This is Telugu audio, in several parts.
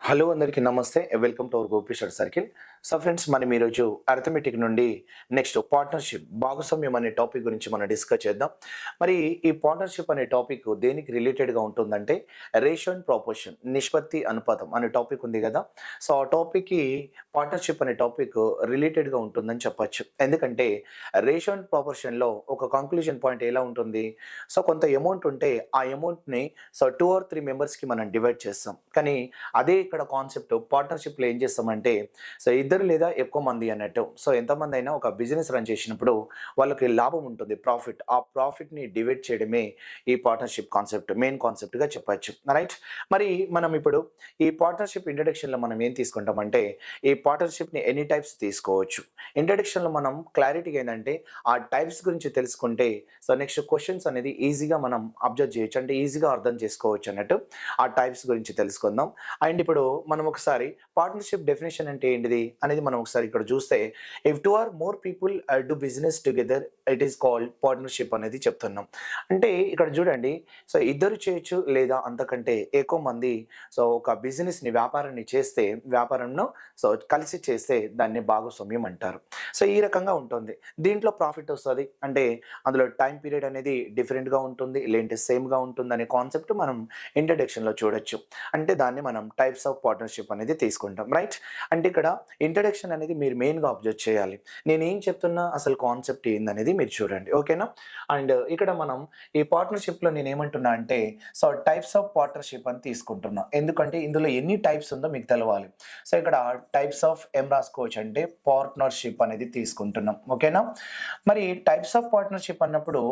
హలో అందరికీ నమస్తే. Welcome to our Gopishwar circle. So friends మనం ఈరోజు అర్థమెటిక్ నుండి నెక్స్ట్ పార్ట్నర్‌షిప్ భాగస్వామ్యం అనే టాపిక్ గురించి మనం డిస్కస్ చేద్దాం. మరి ఈ పార్ట్నర్‌షిప్ అనే టాపిక్ దేనికి రిలేటెడ్‌గా ఉంటుందంటే రేషియో అండ్ ప్రపోర్షన్ నిష్పత్తి అనుపాతం అనే టాపిక్ ఉంది గదా! సో ఆ టాపిక్‌కి పార్ట్నర్‌షిప్ అనే టాపిక్ రిలేటెడ్‌గా ఉంటుందని చెప్పొచ్చు. ఎందుకంటే రేషియో అండ్ ప్రపోర్షన్‌లో ఒక కంక్లూజన్ పాయింట్ ఎలా ఉంటుంది? సో కొంత అమౌంట్ ఉంటే ఆ అమౌంట్‌ని 2 ఆర్ 3 మెంబర్స్‌కి మనం డివైడ్ చేస్తాం. కానీ అదే ఇక్కడ కాన్సెప్ట్ పార్ట్నర్‌షిప్‌లో ఏం చేస్తామంటే, ఇద్దరు లేదా ఎక్కువ మంది అన్నట్టు. ఎంతమంది అయినా ఒక బిజినెస్ రన్ చేసినప్పుడు వాళ్ళకి లాభం ఉంటుంది. ప్రాఫిట్. ఆ ప్రాఫిట్‌ని డివైడ్ చేయడమే ఈ పార్ట్నర్‌షిప్ కాన్సెప్ట్. మెయిన్ కాన్సెప్ట్‌గా చెప్పొచ్చు. రైట్? మరి మనం ఇప్పుడు ఈ పార్ట్నర్‌షిప్ ఇంట్రడక్షన్‌లో మనం ఏం తీసుకుంటామంటే, ఈ పార్ట్నర్‌షిప్‌ని ఎన్ని టైప్స్ తీసుకోవచ్చు. ఇంట్రడక్షన్‌లో మనం క్లారిటీగా ఏందంటే, ఆ టైప్స్ గురించి తెలుసుకుంటే, నెక్స్ట్ క్వెషన్స్ అనేది ఈజీగా మనం అబ్జర్వ్ చేయొచ్చు. అంటే ఈజీగా అర్థం చేసుకోవచ్చు అన్నట్టు. ఆ టైప్స్ గురించి తెలుసుకుందాం. అండ్ ఇప్పుడు మనం ఒకసారి పార్ట్నర్‌షిప్ డెఫినిషన్ అంటే ఏంటిది అనేది మనం ఒకసారి ఇక్కడ చూస్తే, if 2 or more people do business together it is called partnership అనేది చెప్తున్నాం. అంటే ఇక్కడ చూడండి, ఇద్దరు చేయొచ్చు లేదా అంతకంటే ఎక్కువ మంది ఒక బిజినెస్‌ని వ్యాపారాన్ని చేస్తే వ్యాపారంను కలిసి చేస్తే దాన్ని భాగస్వామ్యం అంటారు. ఈ రకంగా ఉంటుంది. దీంట్లో ప్రాఫిట్ వస్తది. అంటే అందులో టైమ్ పీరియడ్ అనేది డిఫరెంట్‌గా ఉంటుంది. లేదంటే సేమ్‌గా ఉంటుందనే కాన్సెప్ట్ మనం ఇంట్రడక్షన్‌లో చూడొచ్చు. అంటే దాన్ని మనం టైప్స్ ఆఫ్ పార్ట్నర్‌షిప్ అనేది తీసుకుంటాం. రైట్? అంటే ఇక్కడ ఇంట్రడక్షన్ అనేది మీరు మెయిన్‌గా అబ్జర్వ్ చేయాలి. నేనేం చెప్తున్నా అసలు కాన్సెప్ట్ ఏందనేది మీరు చూడండి. ఓకేనా? అండ్ ఇక్కడ మనం ఈ పార్ట్నర్‌షిప్‌లో నేనేమంటున్నా అంటే టైప్స్ ఆఫ్ పార్ట్నర్‌షిప్ అని తీసుకుంటున్నా. ఎందుకంటే ఇందులో ఎన్ని టైప్స్ ఉందో మీకు తెలవాలి. ఇక్కడ టైప్స్ ఆఫ్ ఏం రాసుకోవచ్చు అంటే పార్ట్నర్‌షిప్ అనేది తీసుకుంటున్నాం. ఓకేనా? మరి టైప్స్ ఆఫ్ పార్ట్నర్‌షిప్ అన్నప్పుడు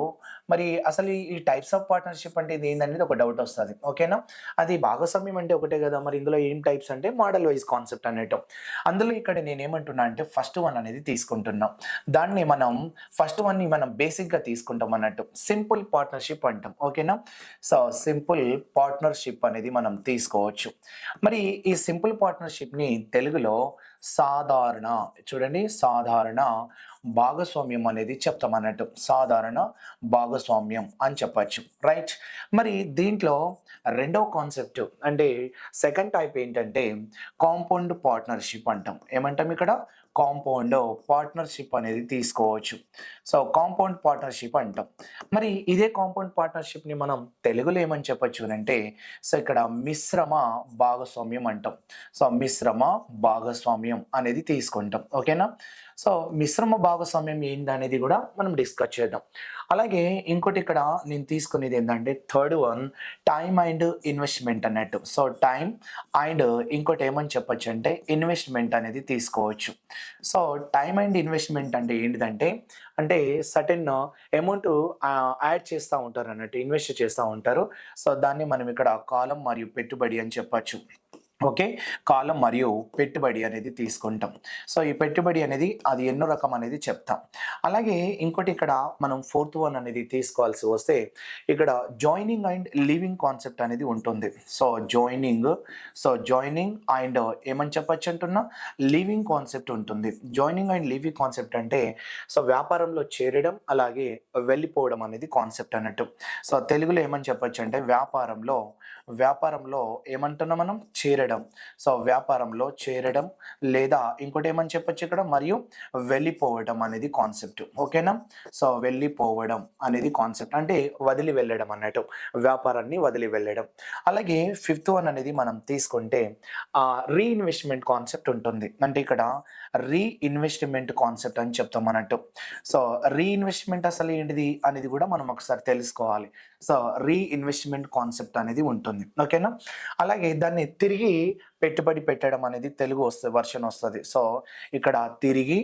మరి అసలు ఈ టైప్స్ ఆఫ్ పార్ట్నర్‌షిప్ అంటే ఇదేందనేది ఒక డౌట్ వస్తది. ఓకేనా? అది భాగస్వామ్యం అంటే ఒకటే గదా! మరి ఇందులో ఏం టైప్స్ అంటే మోడల్ వైస్ కాన్సెప్ట్ అన్నట్టు. అందులో ఇక్కడ నేనేమంటున్నా అంటే ఫస్ట్ వన్ అనేది తీసుకుంటున్నాం. దాన్ని మనం ఫస్ట్ వన్‌ని మనం బేసిక్‌గా తీసుకుంటాం అన్నట్టు. సింపుల్ పార్ట్నర్‌షిప్ అంటాం. ఓకేనా? సింపుల్ పార్ట్నర్‌షిప్ అనేది మనం తీసుకోవచ్చు. మరి ఈ సింపుల్ పార్ట్నర్‌షిప్‌ని తెలుగులో సాధారణ చూడండి సాధారణ భాగస్వామ్యం అనేది చెప్తామన్నట్టు. సాధారణ భాగస్వామ్యం అని చెప్పచ్చు. రైట్? మరి దీంట్లో రెండవ కాన్సెప్ట్ అంటే సెకండ్ టైప్ ఏంటంటే కాంపౌండ్ పార్ట్నర్‌షిప్ అంటాం. ఏమంటాం ఇక్కడ? కాంపౌండ్ పార్ట్నర్‌షిప్ అనేది తీసుకోవచ్చు. కాంపౌండ్ పార్ట్నర్‌షిప్ అంటాం. మరి ఇదే కాంపౌండ్ పార్ట్నర్‌షిప్‌ని మనం తెలుగులో ఏమని చెప్పొచ్చు అనంటే ఇక్కడ మిశ్రమ భాగస్వామ్యం అంటాం. మిశ్రమ భాగస్వామ్యం అనేది తీసుకుంటాం. ఓకేనా? మిశ్రమ భాగస్వామ్యం ఏందనేది గూడా మనం డిస్కస్ చేద్దాం. అలాగే ఇంకోటి ఇక్కడ నేను తీసుకునేది ఏందంటే third one time and investment అన్నట్టు. టైమ్ అండ్ ఇంకోటి ఏమని చెప్పొచ్చంటే ఇన్వెస్ట్‌మెంట్ అనేది తీసుకోవచ్చు. టైమ్ అండ్ ఇన్వెస్ట్‌మెంట్ అంటే ఏంటిదంటే, అంటే సర్టెన్ అమౌంట్ యాడ్ చేస్తా ఉంటారన్నట్టు. ఇన్వెస్ట్ చేస్తా ఉంటారు. దాన్ని మనం ఇక్కడ కాలం మరియు పెట్టుబడి అని చెప్పొచ్చు. ఓకే. కాలం మరియు పెట్టుబడి అనేది తీసుకుంటాం. ఈ పెట్టుబడి అనేది అది ఎన్నో రకం అనేది చెప్తాం. అలాగే ఇంకోటి ఇక్కడ మనం ఫోర్త్ వన్ అనేది తీసుకోవాల్సి వస్తే ఇక్కడ జాయినింగ్ అండ్ లీవింగ్ కాన్సెప్ట్ అనేది ఉంటుంది. జాయినింగ్ జాయినింగ్ అండ్ ఏమని చెప్పొచ్చు అంటున్నా లీవింగ్ కాన్సెప్ట్ ఉంటుంది. జాయినింగ్ అండ్ లీవింగ్ కాన్సెప్ట్ అంటే వ్యాపారంలో చేరడం అలాగే వెళ్ళిపోవడం అనేది కాన్సెప్ట్ అన్నట్టు. తెలుగులో ఏమని చెప్పొచ్చు అంటే వ్యాపారంలో ఏమంటున్నాం మనం చేరడం. వ్యాపారంలో చేరడం లేదా ఇంకోటేమని చెప్పొచ్చు ఇక్కడ మరియు వెళ్ళిపోవడం అనేది కాన్సెప్ట్. ఓకేనా? వెళ్ళిపోవడం అనేది కాన్సెప్ట్. అంటే వదిలి వెళ్ళడం అన్నట్టు. వ్యాపారాన్ని వదిలి వెళ్ళడం. అలాగే ఫిఫ్త్ వన్ అనేది మనం తీసుకుంటే రీఇన్వెస్ట్‌మెంట్ కాన్సెప్ట్ ఉంటుంది. అంటే ఇక్కడ రీఇన్వెస్ట్‌మెంట్ కాన్సెప్ట్ అని చెప్తాం అన్నట్టు. సో రీఇన్వెస్ట్‌మెంట్ అసలు ఏంటిది అనేది కూడా మనం ఒకసారి తెలుసుకోవాలి. సో రీఇన్వెస్ట్‌మెంట్ కాన్సెప్ట్ అనేది ఉంటుంది. ఓకేనా? అలాగే దాన్ని తిరిగి పెట్టుబడి పెట్టడం అనేది తెలుగు వెర్షన్ వస్తది. ఇక్కడ తిరిగి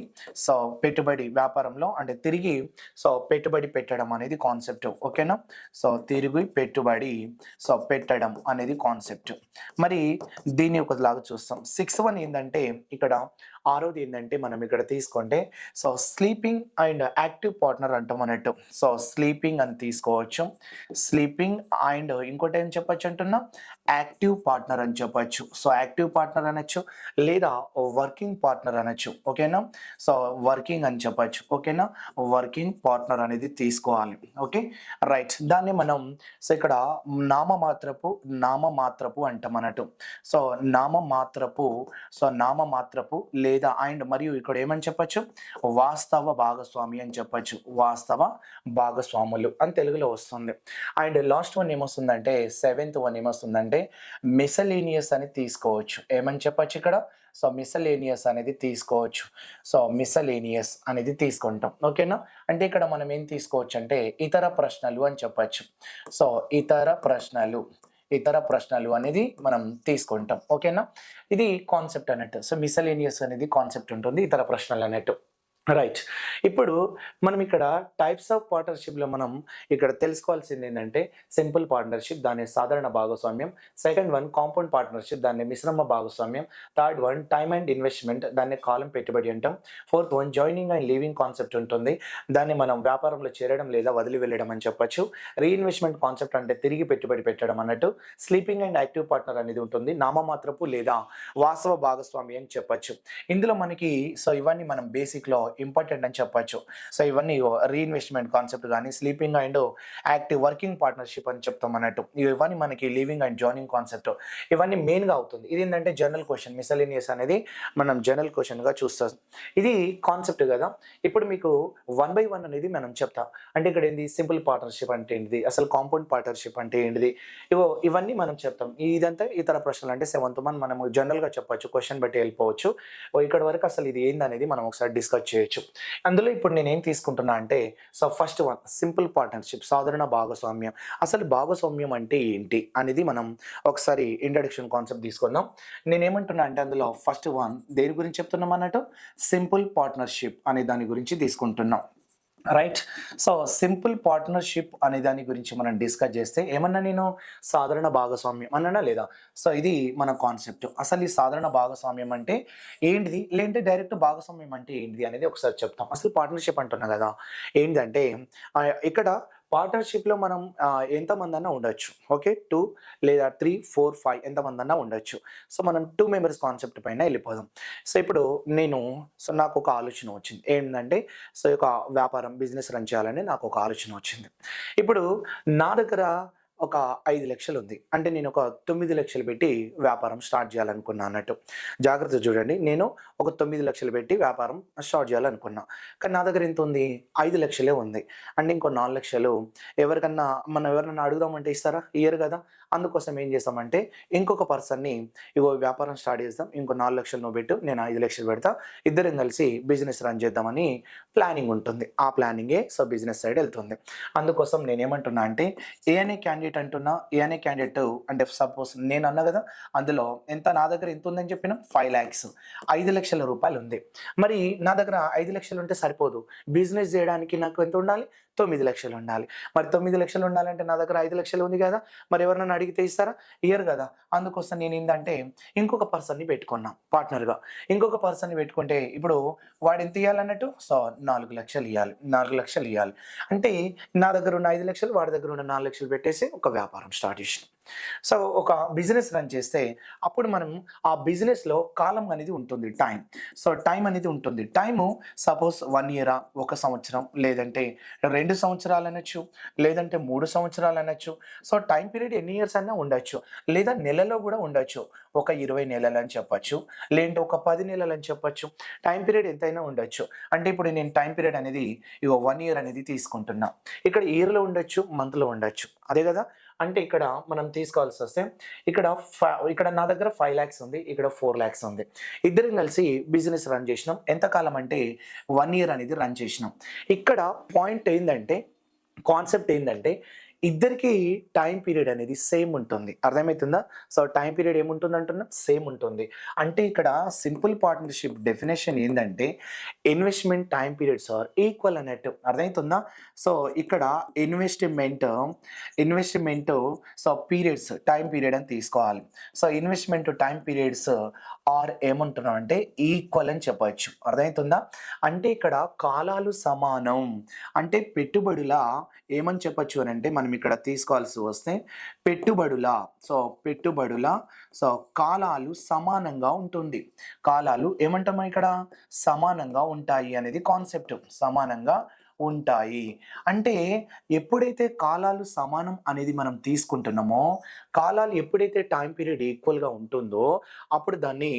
పెట్టుబడి వ్యాపారంలో అంటే తిరిగి పెట్టుబడి పెట్టడం అనేది కాన్సెప్ట్. ఓకేనా? తిరిగి పెట్టుబడి పెట్టడం అనేది కాన్సెప్ట్. మరి దీన్ని ఒకలాగా చూస్తాం. సిక్స్త్ వన్ ఏందంటే ఇక్కడ ఆరోది ఏందంటే మనం ఇక్కడ తీసుకుంటే స్లీపింగ్ అండ్ యాక్టివ్ పార్ట్నర్ అంటాం అన్నట్టు. స్లీపింగ్ అని తీసుకోవచ్చు. స్లీపింగ్ అండ్ ఇంకోటి ఏం చెప్పొచ్చు అంటున్నా యాక్టివ్ పార్ట్నర్ అని చెప్పొచ్చు. యాక్టివ్ పార్ట్నర్ అనొచ్చు, లేదా వర్కింగ్ పార్ట్నర్ అనొచ్చు. ఓకేనా? సో వర్కింగ్ అని చెప్పొచ్చు. ఓకేనా? వర్కింగ్ పార్ట్నర్ అనేది తీసుకోవాలి. Okay, right. దాన్ని మనం సో ఇక్కడ నామమాత్రపు అంటాం అన్నట్టు. సో నామమాత్రపు నామమాత్రపు లేదా అండ్ మరియు ఇక్కడ ఏమని చెప్పొచ్చు, వాస్తవ భాగస్వామి అని చెప్పొచ్చు. వాస్తవ భాగస్వాములు అని తెలుగులో వస్తుంది. అండ్ లాస్ట్ వన్ ఏమొస్తుందంటే, సెవెంత్ వన్ ఏమొస్తుందంటే మిసలేనియస్ అని తీసుకోవచ్చు. ఏమని చెప్పొచ్చు ఇక్కడ, సో మిసలేనియస్ అనేది తీసుకోవచ్చు. సో మిసలేనియస్ అనేది తీసుకుంటాం. ఓకేనా? అంటే ఇక్కడ మనం ఏం తీసుకోవచ్చు అంటే ఇతర ప్రశ్నలు అని చెప్పొచ్చు. సో ఇతర ప్రశ్నలు అనేది మనం తీసుకుంటాం. ఓకేనా? ఇది కాన్సెప్ట్ అన్నట్టు. సో మిసలేనియస్ అనేది కాన్సెప్ట్ ఉంటుంది, ఇతర ప్రశ్నలు అన్నట్టు. రైట్. ఇప్పుడు మనం ఇక్కడ టైప్స్ ఆఫ్ పార్ట్నర్‌షిప్‌లో మనం ఇక్కడ తెలుసుకోవాల్సింది ఏంటంటే, సింపుల్ పార్ట్నర్‌షిప్ దాన్ని సాధారణ భాగస్వామ్యం, సెకండ్ వన్ కాంపౌండ్ పార్ట్నర్‌షిప్ దాన్ని మిశ్రమ భాగస్వామ్యం, third one time and investment దాన్ని కాలం పెట్టుబడి అంటాం, fourth one joining and leaving concept ఉంటుంది. దాన్ని మనం వ్యాపారంలో చేరడం లేదా వదిలి వెళ్ళడం అని చెప్పొచ్చు. రీఇన్వెస్ట్‌మెంట్ కాన్సెప్ట్ అంటే తిరిగి పెట్టుబడి పెట్టడం అన్నట్టు. స్లీపింగ్ అండ్ యాక్టివ్ పార్ట్నర్ అనేది ఉంటుంది. నామమాత్రపు లేదా వాస్తవ భాగస్వామి అని చెప్పొచ్చు. ఇందులో మనకి సో ఇవన్నీ మనం బేసిక్‌లో ఇంపార్టెంట్ అని చెప్పొచ్చు. సో ఇవన్నీ రీఇన్వెస్ట్‌మెంట్ కాన్సెప్ట్ గానీ, sleeping and active working partnership అని చెప్తాం అన్నట్టు. ఇవన్నీ మనకి లీవింగ్ అండ్ జాయినింగ్ కాన్సెప్ట్ ఇవన్నీ మెయిన్‌గా అవుతుంది. ఇదేంటంటే జనరల్ క్వెషన్, మిసెలేనియస్ అనేది మనం జనరల్ క్వెషన్‌గా చూస్తాం. ఇది కాన్సెప్ట్ కదా. ఇప్పుడు మీకు వన్ బై వన్ అనేది మనం చెప్తాం. అంటే ఇక్కడ ఏంది, సింపుల్ పార్ట్నర్‌షిప్ అంటే ఏంటిది, అసలు కాంపౌండ్ పార్ట్నర్‌షిప్ అంటే ఏంటిది, ఇవన్నీ మనం చెప్తాం. ఇదంతా ఇతర ప్రశ్నలు అంటే సెవెంత్ వన్ మనము జనరల్‌గా చెప్పొచ్చు. క్వెషన్ బట్టి వెళ్ళిపోవచ్చు. ఇక్కడ వరకు అసలు ఇది ఏందనేది మనం ఒకసారి డిస్కస్ చేయొచ్చు. అందులో ఇప్పుడు నేనేం తీసుకుంటున్నా అంటే, so first one simple partnership సాధారణ భాగస్వామ్యం. అసలు భాగస్వామ్యం అంటే ఏంటి అనేది మనం ఒకసారి ఇంట్రడక్షన్ కాన్సెప్ట్ తీసుకుందాం. నేనేమంటున్నా అంటే అందులో ఫస్ట్ వన్ దేని గురించి చెప్తున్నాం అన్నట్టు, సింపుల్ పార్ట్నర్‌షిప్ అనే దాని గురించి తీసుకుంటున్నాం. రైట్. సో సింపుల్ పార్ట్నర్‌షిప్ అనే దాని గురించి మనం డిస్కస్ చేస్తే ఏమన్నా నేను, సాధారణ భాగస్వామ్యం అన్నానా లేదా? సో ఇది మన కాన్సెప్ట్. అసలు ఈ సాధారణ భాగస్వామ్యం అంటే ఏంటిది? లేదంటే డైరెక్ట్ భాగస్వామ్యం అంటే ఏంటిది అనేది ఒకసారి చెప్తాం. అసలు పార్ట్నర్‌షిప్ అంటున్నా కదా! ఏంటిదంటే ఇక్కడ పార్ట్నర్‌షిప్‌లో మనం ఎంతమందన్నా ఉండొచ్చు. ఓకే. 2 లేదా 3, 4, 5 ఎంతమందన్నా ఉండొచ్చు. సో మనం 2 మెంబర్స్ కాన్సెప్ట్ పైన వెళ్ళిపోదాం. సో ఇప్పుడు నాకొక ఆలోచన వచ్చింది. ఏంటంటే సో ఒక వ్యాపారం, బిజినెస్ రన్ చేయాలని నాకొక ఆలోచన వచ్చింది. ఇప్పుడు నా దగ్గర ఒక 5,00,000 ఉంది. అంటే నేను ఒక 9,00,000 పెట్టి వ్యాపారం స్టార్ట్ చేయాలనుకున్నా అన్నట్టు. జాగ్రత్తగా చూడండి. నేను ఒక 9,00,000 పెట్టి వ్యాపారం స్టార్ట్ చేయాలనుకున్నా. కానీ నా దగ్గర ఎంతుంది? 5,00,000 ఉంది. అంటే ఇంకో 4,00,000 ఎవరికన్నా మనం ఎవరినన్నా అడుగుదామంటే ఇస్తారా? ఇయ్యరు కదా! అందుకోసం ఏం చేసామంటే ఇంకొక పర్సన్‌ని, ఇగో వ్యాపారం స్టార్ట్ చేద్దాం. ఇంకో 4,00,000 నువ్వు పెట్టు, నేను 5,00,000 పెడతా. ఇద్దరం కలిసి బిజినెస్ రన్ చేద్దామని ప్లానింగ్ ఉంటుంది. ఆ ప్లానింగే సో బిజినెస్ సైడ్ ఎళ్తుంది. అందుకోసం నేనేమంటున్నా అంటే ఏ అనే క్యాండిడేట్ అంటున్నా, ఏ అనే క్యాండిడేట్ అంటే సపోజ్ నేనన్నా గదా! అందులో నా దగ్గర ఎంతుందని చెప్పినా 5,00,000 5,00,000 ఉంది. మరి నా దగ్గర 5,00,000 ఉంటే సరిపోదు. బిజినెస్ జేయడానికి నాకు ఎంత ఉండాలి? 9,00,000 ఉండాలి. మరి 9,00,000 ఉండాలంటే నా దగ్గర 5,00,000 ఉంది గదా! మరి ఎవరినన్నా అడిగితే ఇస్తారా? ఇయ్యరు గదా! అందుకోసం నేనేందంటే ఇంకొక పర్సన్‌ని పెట్టుకున్నా పార్ట్నర్‌గా. ఇంకొక పర్సన్‌ని పెట్టుకుంటే ఇప్పుడు వాడెంత ఇయ్యాలన్నట్టు? సో 4,00,000 ఇయ్యాలి. 4,00,000 ఇయ్యాలి. అంటే నా దగ్గర ఉన్న 5,00,000 వాడి దగ్గర ఉన్న 4,00,000 పెట్టేసి ఒక వ్యాపారం స్టార్ట్ చేసినాం. సో ఒక బిజినెస్ రన్ చేస్తే అప్పుడు మనం ఆ బిజినెస్‌లో కాలం అనేది ఉంటుంది, టైం. సో టైం అనేది ఉంటుంది. టైము సపోజ్ 1 ఇయరా, 1 సంవత్సరం, లేదంటే 2 సంవత్సరాలనొచ్చు, లేదంటే 3 సంవత్సరాలనొచ్చు. సో టైమ్ పీరియడ్ ఎన్ని ఇయర్స్ అన్నా ఉండొచ్చు. లేదా నెలలో గూడా ఉండొచ్చు. ఒక 20 నెలలని చెప్పొచ్చు. లేదంటే ఒక 10 నెలలని చెప్పొచ్చు. టైమ్ పీరియడ్ ఎంతైనా ఉండొచ్చు. అంటే ఇప్పుడు నేను టైమ్ పీరియడ్ అనేది 1 ఇయర్ అనేది తీసుకుంటున్నా. ఇక్కడ ఇయర్‌లో ఉండొచ్చు, మంత్‌లో ఉండొచ్చు. అదే గదా! అంటే ఇక్కడ మనం తీసుకోవాల్సొస్తే ఇక్కడ ఇక్కడ నా దగ్గర 5,00,000 ఉంది. ఇక్కడ 4,00,000 ఉంది. ఇద్దరం కలిసి బిజినెస్ రన్ చేసినాం. ఎంత కాలం అంటే 1 ఇయర్ అనేది రన్ చేసినాం. ఇక్కడ పాయింట్ ఏందంటే, కాన్సెప్ట్ ఏందంటే ఇద్దరికీ టైమ్ పీరియడ్ అనేది సేమ్ ఉంటుంది. అర్థమైతుందా? సో టైమ్ పీరియడ్ ఏముంటుంది అంటున్నా? సేమ్ ఉంటుంది. అంటే ఇక్కడ సింపుల్ పార్ట్నర్‌షిప్ డెఫినిషన్ ఏందంటే investment time periods are equal అన్నట్టు. అర్థమైతుందా? సో ఇక్కడ investment, investment so periods, time period అని తీసుకోవాలి. So investment time periods are ఏమంటున్నాం అంటే ఈక్వల్ అని చెప్పొచ్చు. అర్థమైతుందా? అంటే ఇక్కడ కాలాలు సమానం. అంటే పెట్టుబడుల ఏమని చెప్పొచ్చు అనంటే మనం మనం ఇక్కడ తీసుకోవాల్సి వస్తే పెట్టుబడుల సో పెట్టుబడుల సో కాలాలు సమానంగా ఉంటుంది. కాలాలు ఏమంటామా ఇక్కడ సమానంగా ఉంటాయి అనేది కాన్సెప్ట్. సమానంగా ఉంటాయి అంటే ఎప్పుడైతే కాలాలు సమానం అనేది మనం తీసుకుంటున్నామో, కాలాలు ఎప్పుడైతే టైం పీరియడ్ ఈక్వల్‌గా ఉంటుందో అప్పుడు దాన్ని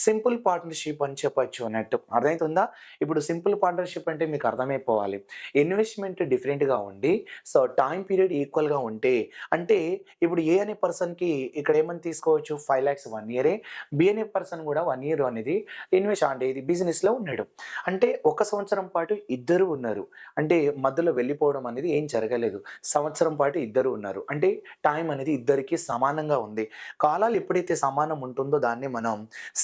సింపుల్ పార్ట్నర్‌షిప్ అని చెప్పొచ్చు అన్నట్టు. అర్థమైతుందా? ఇప్పుడు సింపుల్ పార్ట్నర్‌షిప్ అంటే మీకు అర్థమైపోవాలి. ఇన్వెస్ట్‌మెంట్ డిఫరెంట్‌గా ఉండి సో టైం పీరియడ్ ఈక్వల్‌గా ఉంటే అంటే ఇప్పుడు ఏ అనే పర్సన్‌కి ఇక్కడ ఏమని తీసుకోవచ్చు 5,00,000 1 ఇయరే. బి అనే పర్సన్ కూడా 1 ఇయర్ అనేది ఇన్వెస్ట్ అంటే ఇది బిజినెస్‌లో ఉన్నాడు. అంటే ఒక సంవత్సరం పాటు ఇద్దరు ఉన్నారు. అంటే మధ్యలో వెళ్ళిపోవడం అనేది ఏం జరగలేదు. సంవత్సరం పాటు ఇద్దరు ఉన్నారు. అంటే టైం అనేది ఇద్దరికీ సమానంగా ఉంది. కాలాలు ఎప్పుడైతే సమానం ఉంటుందో దాన్ని మనం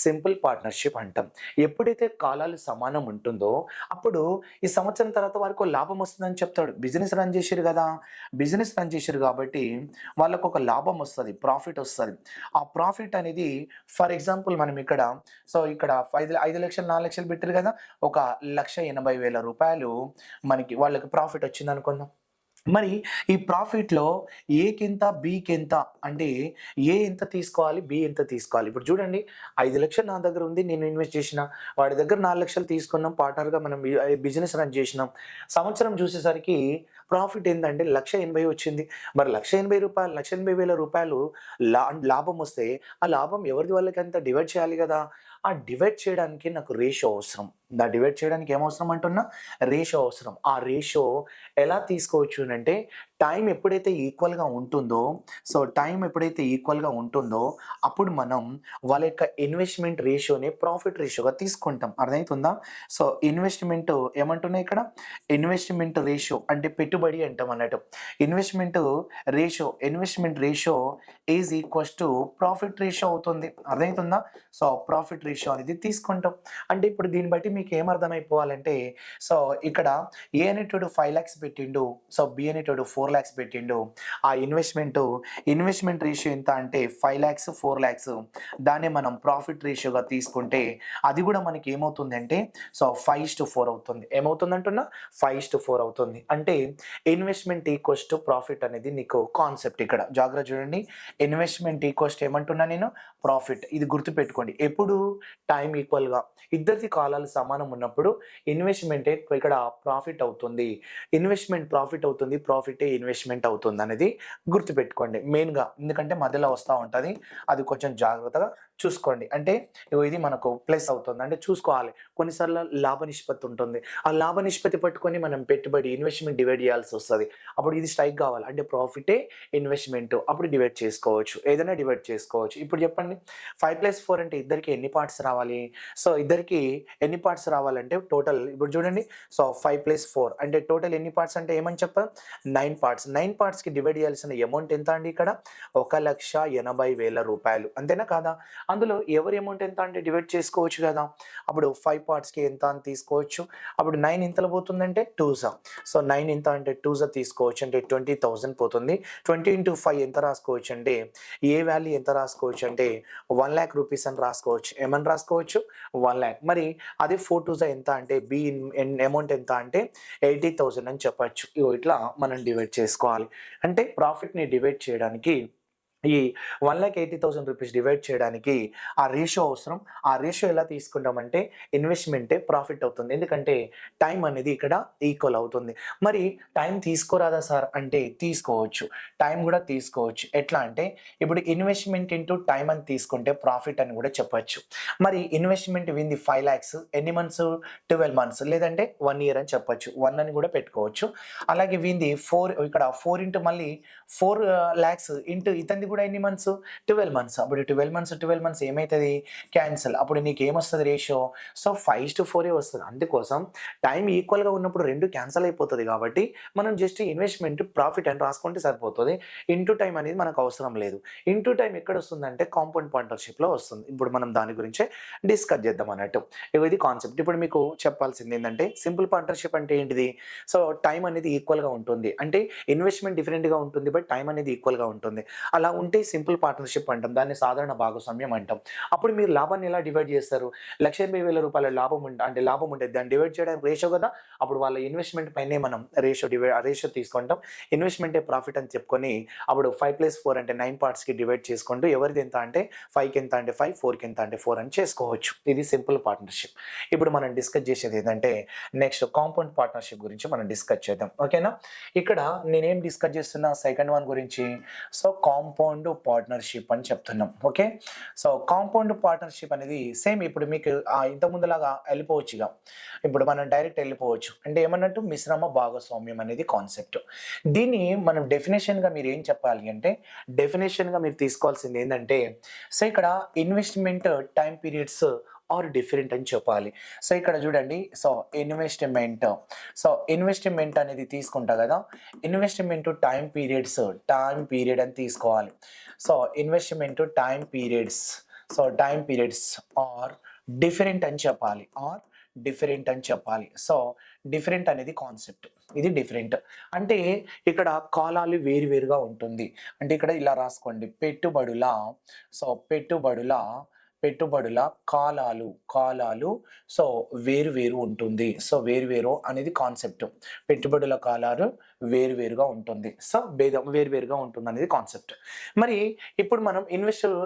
సింపుల్ పార్ట్నర్‌షిప్ అంటాం. ఎప్పుడైతే కాలాలు సమానం ఉంటుందో అప్పుడు ఈ సంవత్సరం తర్వాత వారికో లాభం వస్తుందని చెప్తాడు. బిజినెస్ రన్ చేసిర్రు గదా! బిజినెస్ రన్ చేసిర్రు కాబట్టి వాళ్ళకొక లాభం వస్తది. ప్రాఫిట్ వస్తది. ఆ ప్రాఫిట్ అనేది ఫర్ ఎగ్జాంపుల్ మనం ఇక్కడ ఇక్కడ 5,00,000 4,00,000 పెట్టిర్రు గదా! ఒక 1,80,000 మనకి వాళ్ళకి ప్రాఫిట్ వచ్చిందనుకుందాం. మరి ఈ ప్రాఫిట్‌లో ఏకెంత, బీకెంత అంటే ఏ ఎంత తీసుకోవాలి, బి ఎంత తీసుకోవాలి. ఇప్పుడు చూడండి 5,00,000 నా దగ్గర ఉంది. నేను ఇన్వెస్ట్ చేషిన. వాడి దగ్గర 4,00,000 తీసుకున్నాం. పార్ట్నర్‌గా మనం బిజినెస్ రన్ చేషినాం. సంవత్సరం చూసేసరికి ప్రాఫిట్ ఏందంటే 1,80,000 వచ్చింది. మరి రూ. 1,80,000 లాభం వస్తే ఆ లాభం ఎవరిది వాళ్ళకంత డివైడ్ చేయాలి గదా! ఆ డివైడ్ చేయడానికి నాకు రేషియో అవసరం. డివైడ్ చేయడానికి ఏమవసరం అంటున్నా? రేషియో అవసరం. ఆ రేషియో ఎలా తీసుకోవచ్చు అనంటే టైం ఎప్పుడైతే ఈక్వల్‌గా ఉంటుందో, టైం ఎప్పుడైతే ఈక్వల్‌గా ఉంటుందో అప్పుడు మనం వాళ్ళ యొక్క ఇన్వెస్ట్‌మెంట్ రేషియోని ప్రాఫిట్ రేషియోగా తీసుకుంటాం. అర్థమైతుందా? ఇన్వెస్ట్‌మెంట్ ఏమంటున్నా ఇక్కడ? ఇన్వెస్ట్‌మెంట్ రేషియో అంటే పెట్టుబడి అంటాం అన్నట్టు. Investment ratio is equals to profit ratio అవుతుంది. అర్థమైతుందా? ప్రాఫిట్ రేషియో అనేది తీసుకుంటాం. అంటే ఇప్పుడు దీన్ని బట్టి మీకు ఏం అర్థమైపోవాలంటే సో, ఇక్కడ ఏ అనేటోడు 5,00,000 పెట్టిండు. బి అనేటోడు 4,00,000 పెట్టిండు. ఆ ఇన్వెస్ట్‌మెంట్ రేషియో ఎంత అంటే 5,00,000, 4,00,000 దాన్నే మనం ప్రాఫిట్ రేషియోగా తీసుకుంటే అది గూడా మనకి ఏమవుతుందంటే 5:4 అవుతుంది. ఏమవుతుందంటున్నా? 5:4 అవుతుంది. అంటే ఇన్వెస్ట్‌మెంట్ ఈక్వల్స్ టు ప్రాఫిట్ అనేది నీకు కాన్సెప్ట్ ఇక్కడ. జాగ్రత్త చూడండి. ఇన్వెస్ట్‌మెంట్ ఈక్వల్స్ టు ఏమంటున్నా నేను? ప్రాఫిట్. ఇది గుర్తుపెట్టుకోండి. ఎప్పుడు? టైమ్ ఈక్వల్‌గా. ఇద్దరిది కాలాలు సమానం ఉన్నప్పుడు ఇన్వెస్ట్‌మెంటే ఇక్కడ ప్రాఫిట్ అవుతుంది. ఇన్వెస్ట్‌మెంట్ ప్రాఫిట్ అవుతుంది. ప్రాఫిటే ఇన్వెస్ట్‌మెంట్ అవుతుందనేది గుర్తుపెట్టుకోండి మెయిన్‌గా. ఎందుకంటే మధ్యలో వస్తా ఉంటది. అది కొంచెం జాగ్రత్తగా చూసుకోండి. అంటే ఇగో ఇది మనకు ప్లస్ అవుతుంది. అంటే చూసుకోవాలి. కొన్నిసార్లు లాభ నిష్పత్తి ఉంటుంది. ఆ లాభ నిష్పత్తి పట్టుకొని మనం పెట్టుబడి ఇన్వెస్ట్‌మెంట్ డివైడ్ చేయాల్సొస్తది. అప్పుడు ఇది స్ట్రైక్ కావాలి. అంటే ప్రాఫిటే ఇన్వెస్ట్‌మెంట్. అప్పుడు డివైడ్ చేసుకోవచ్చు. ఏదైనా డివైడ్ చేసుకోవచ్చు. ఇప్పుడు చెప్పండి 5+4 అంటే ఇద్దరికి ఎన్ని పార్ట్స్ రావాలి? ఇద్దరికి ఎన్ని పార్ట్స్ రావాలంటే టోటల్ ఇప్పుడు చూడండి 5+4 అంటే టోటల్ ఎన్ని పార్ట్స్ అంటే ఏమని చెప్పాం? 9 పార్ట్స్. 9 పార్ట్స్‌కి డివైడ్ చేయాల్సిన అమౌంట్ ఎంత అండి ఇక్కడ? రూ. 1,80,000 అంతేనా కాదా? అందులో ఎవరి అమౌంట్ ఎంత అంటే డివైడ్ చేసుకోవచ్చు గదా! అప్పుడు 5 పార్ట్స్‌కి ఎంత అని తీసుకోవచ్చు. అప్పుడు 9 ఎంతలో పోతుందంటే 2 9 ఎంత అంటే 2 తీసుకోవచ్చు. అంటే 20,000 పోతుంది. 20 ఇంటూ 5 ఎంత రాసుకోవచ్చు అంటే ఏ వాల్యూ ఎంత రాసుకోవచ్చు అంటే 1,00,000 రూపీస్ అని రాసుకోవచ్చు. ఏమని రాసుకోవచ్చు? 1,00,000 మరి అదే 4 2 ఎంత అంటే బి అమౌంట్ ఎంత అంటే 80,000 అని చెప్పొచ్చు. ఇగో ఇట్లా మనం డివైడ్ చేసుకోవాలి. అంటే ప్రాఫిట్‌ని డివైడ్ చేయడానికి ఈ 1,80,000 రూపీస్ డివైడ్ చేయడానికి ఆ రేషియో అవసరం. ఆ రేషియో ఎలా తీసుకుంటామంటే ఇన్వెస్ట్‌మెంటే ప్రాఫిట్ అవుతుంది. ఎందుకంటే టైం అనేది ఇక్కడ ఈక్వల్ అవుతుంది. మరి టైం తీసుకోరాదా సార్ అంటే తీసుకోవచ్చు. టైం గూడా తీసుకోవచ్చు. ఎట్లా అంటే ఇప్పుడు ఇన్వెస్ట్‌మెంట్ ఇంటూ టైమ్ అని తీసుకుంటే ప్రాఫిట్ అని గూడా చెప్పొచ్చు. మరి ఇన్వెస్ట్‌మెంట్ వింది 5,00,000 ఎన్ని మంత్స్? 12 మంత్స్ లేదంటే 1 ఇయర్ అని చెప్పొచ్చు. 1 అని గూడా పెట్టుకోవచ్చు. అలాగే వీనిది 4 ఇక్కడ 4 ఇంటూ మళ్ళీ 4,00,000 ఇంటూ ఇతనిది కూడా ఎన్ని మంత్స్? 12 మంత్స్. అప్పుడు 12 మంత్స్ ఏమైతది? క్యాన్సెల్. అప్పుడు నీకేమొస్తది రేషియో? 5:4 వస్తది. అందుకోసం టైం ఈక్వల్‌గా ఉన్నప్పుడు 2 క్యాన్సెల్ అయిపోతది కాబట్టి మనం జస్ట్ ఇన్వెస్ట్‌మెంట్ ప్రాఫిట్ అని రాసుకుంటే సరిపోతది. ఇంటూ టైమ్ అనేది మనకు అవసరం లేదు. ఇంటూ టైమ్ ఎక్కడొస్తుందంటే కాంపౌండ్ పార్ట్నర్‌షిప్‌లో వస్తుంది. ఇప్పుడు మనం దాని గురించే డిస్కస్ చేద్దాం అన్నట్టు. ఇగో ఇది కాన్సెప్ట్. ఇప్పుడు మీకు చెప్పాల్సిందేందంటే సింపుల్ పార్ట్నర్‌షిప్ అంటే ఏంటిది? టైం అనేది ఈక్వల్‌గా ఉంటుంది. అంటే ఇన్వెస్ట్‌మెంట్ డిఫరెంట్‌గా ఉంటుంది. బట్ టైం అనేది ఈక్వల్‌గా ఉంటుంది. అలా ఉంటే సింపుల్ పార్ట్నర్‌షిప్ అంటాం. దాన్ని సాధారణ భాగస్వామ్యం అంటాం. అప్పుడు మీరు లాభాన్ని ఎలా డివైడ్ చేస్తారు? రూ. 1,80,000 లాభం ఉంటే దాన్ని డివైడ్ చేయడానికి రేషియో కదా! అప్పుడు వాళ్ళ ఇన్వెస్ట్‌మెంట్ పైనే మనం రేషియో తీసుకుంటాం. ఇన్వెస్ట్‌మెంటే ప్రాఫిట్ అని చెప్పుకొని అప్పుడు 5+4 అంటే 9 పార్ట్స్‌కి డివైడ్ చేసుకుంటూ ఎవరిది ఎంత అంటే 5కి ఎంత అంటే 5, 4కి ఎంత అంటే 4 అని చేసుకోవచ్చు. ఇది సింపుల్ పార్ట్నర్‌షిప్. ఇప్పుడు మనం డిస్కస్ చేసేది ఏందంటే నెక్స్ట్ కాంపౌండ్ పార్ట్నర్‌షిప్ గురించి మనం డిస్కస్ చేద్దాం. ఓకేనా? ఇక్కడ నేనేం డిస్కస్ చేస్తున్నా సెకండ్ వన్ గురించి. సో, కాంపౌండ్ పార్ట్నర్‌షిప్ అని చెప్తున్నాం. ఓకే. సో, కాంపౌండ్ పార్ట్నర్‌షిప్ అనేది సేమ్ ఇప్పుడు మీకు ఇంతకుముందులాగా ఎళ్ళిపోవచ్చు ఇగ. ఇప్పుడు మనం డైరెక్ట్ ఎళ్ళిపోవచ్చు. అంటే ఏమన్నట్టు మిశ్రమ భాగస్వామ్యం అనేది కాన్సెప్ట్. దీన్ని మనం డెఫినిషన్‌గా మీరేం చెప్పాలి అంటే, డెఫినిషన్‌గా మీరు తీసుకోవాల్సింది ఏందంటే, సో, ఇక్కడ investment time periods are different అని చెప్పాలి. సో, ఇక్కడ చూడండి. సో, ఇన్వెస్ట్‌మెంట్ అనేది తీసుకుంటా గదా! ఇన్వెస్ట్‌మెంట్ టైమ్ పీరియడ్ అని తీసుకోవాలి. So, investment time periods are different అని చెప్పాలి. సో, డిఫరెంట్ అనేది కాన్సెప్ట్. ఇది డిఫరెంట్. అంటే ఇక్కడ కాలాలు వేరు వేరుగా ఉంటుంది. అంటే ఇక్కడ ఇలా రాసుకోండి. సో, పెట్టుబడుల కాలాలు సో, వేరు వేరు ఉంటుంది. సో, వేరు వేరు అనేది కాన్సెప్ట్. పెట్టుబడుల కాలాలు వేరు వేరుగా ఉంటుంది. సో, వేరు వేరుగా ఉంటుందనేది కాన్సెప్ట్. మరి ఇప్పుడు మనం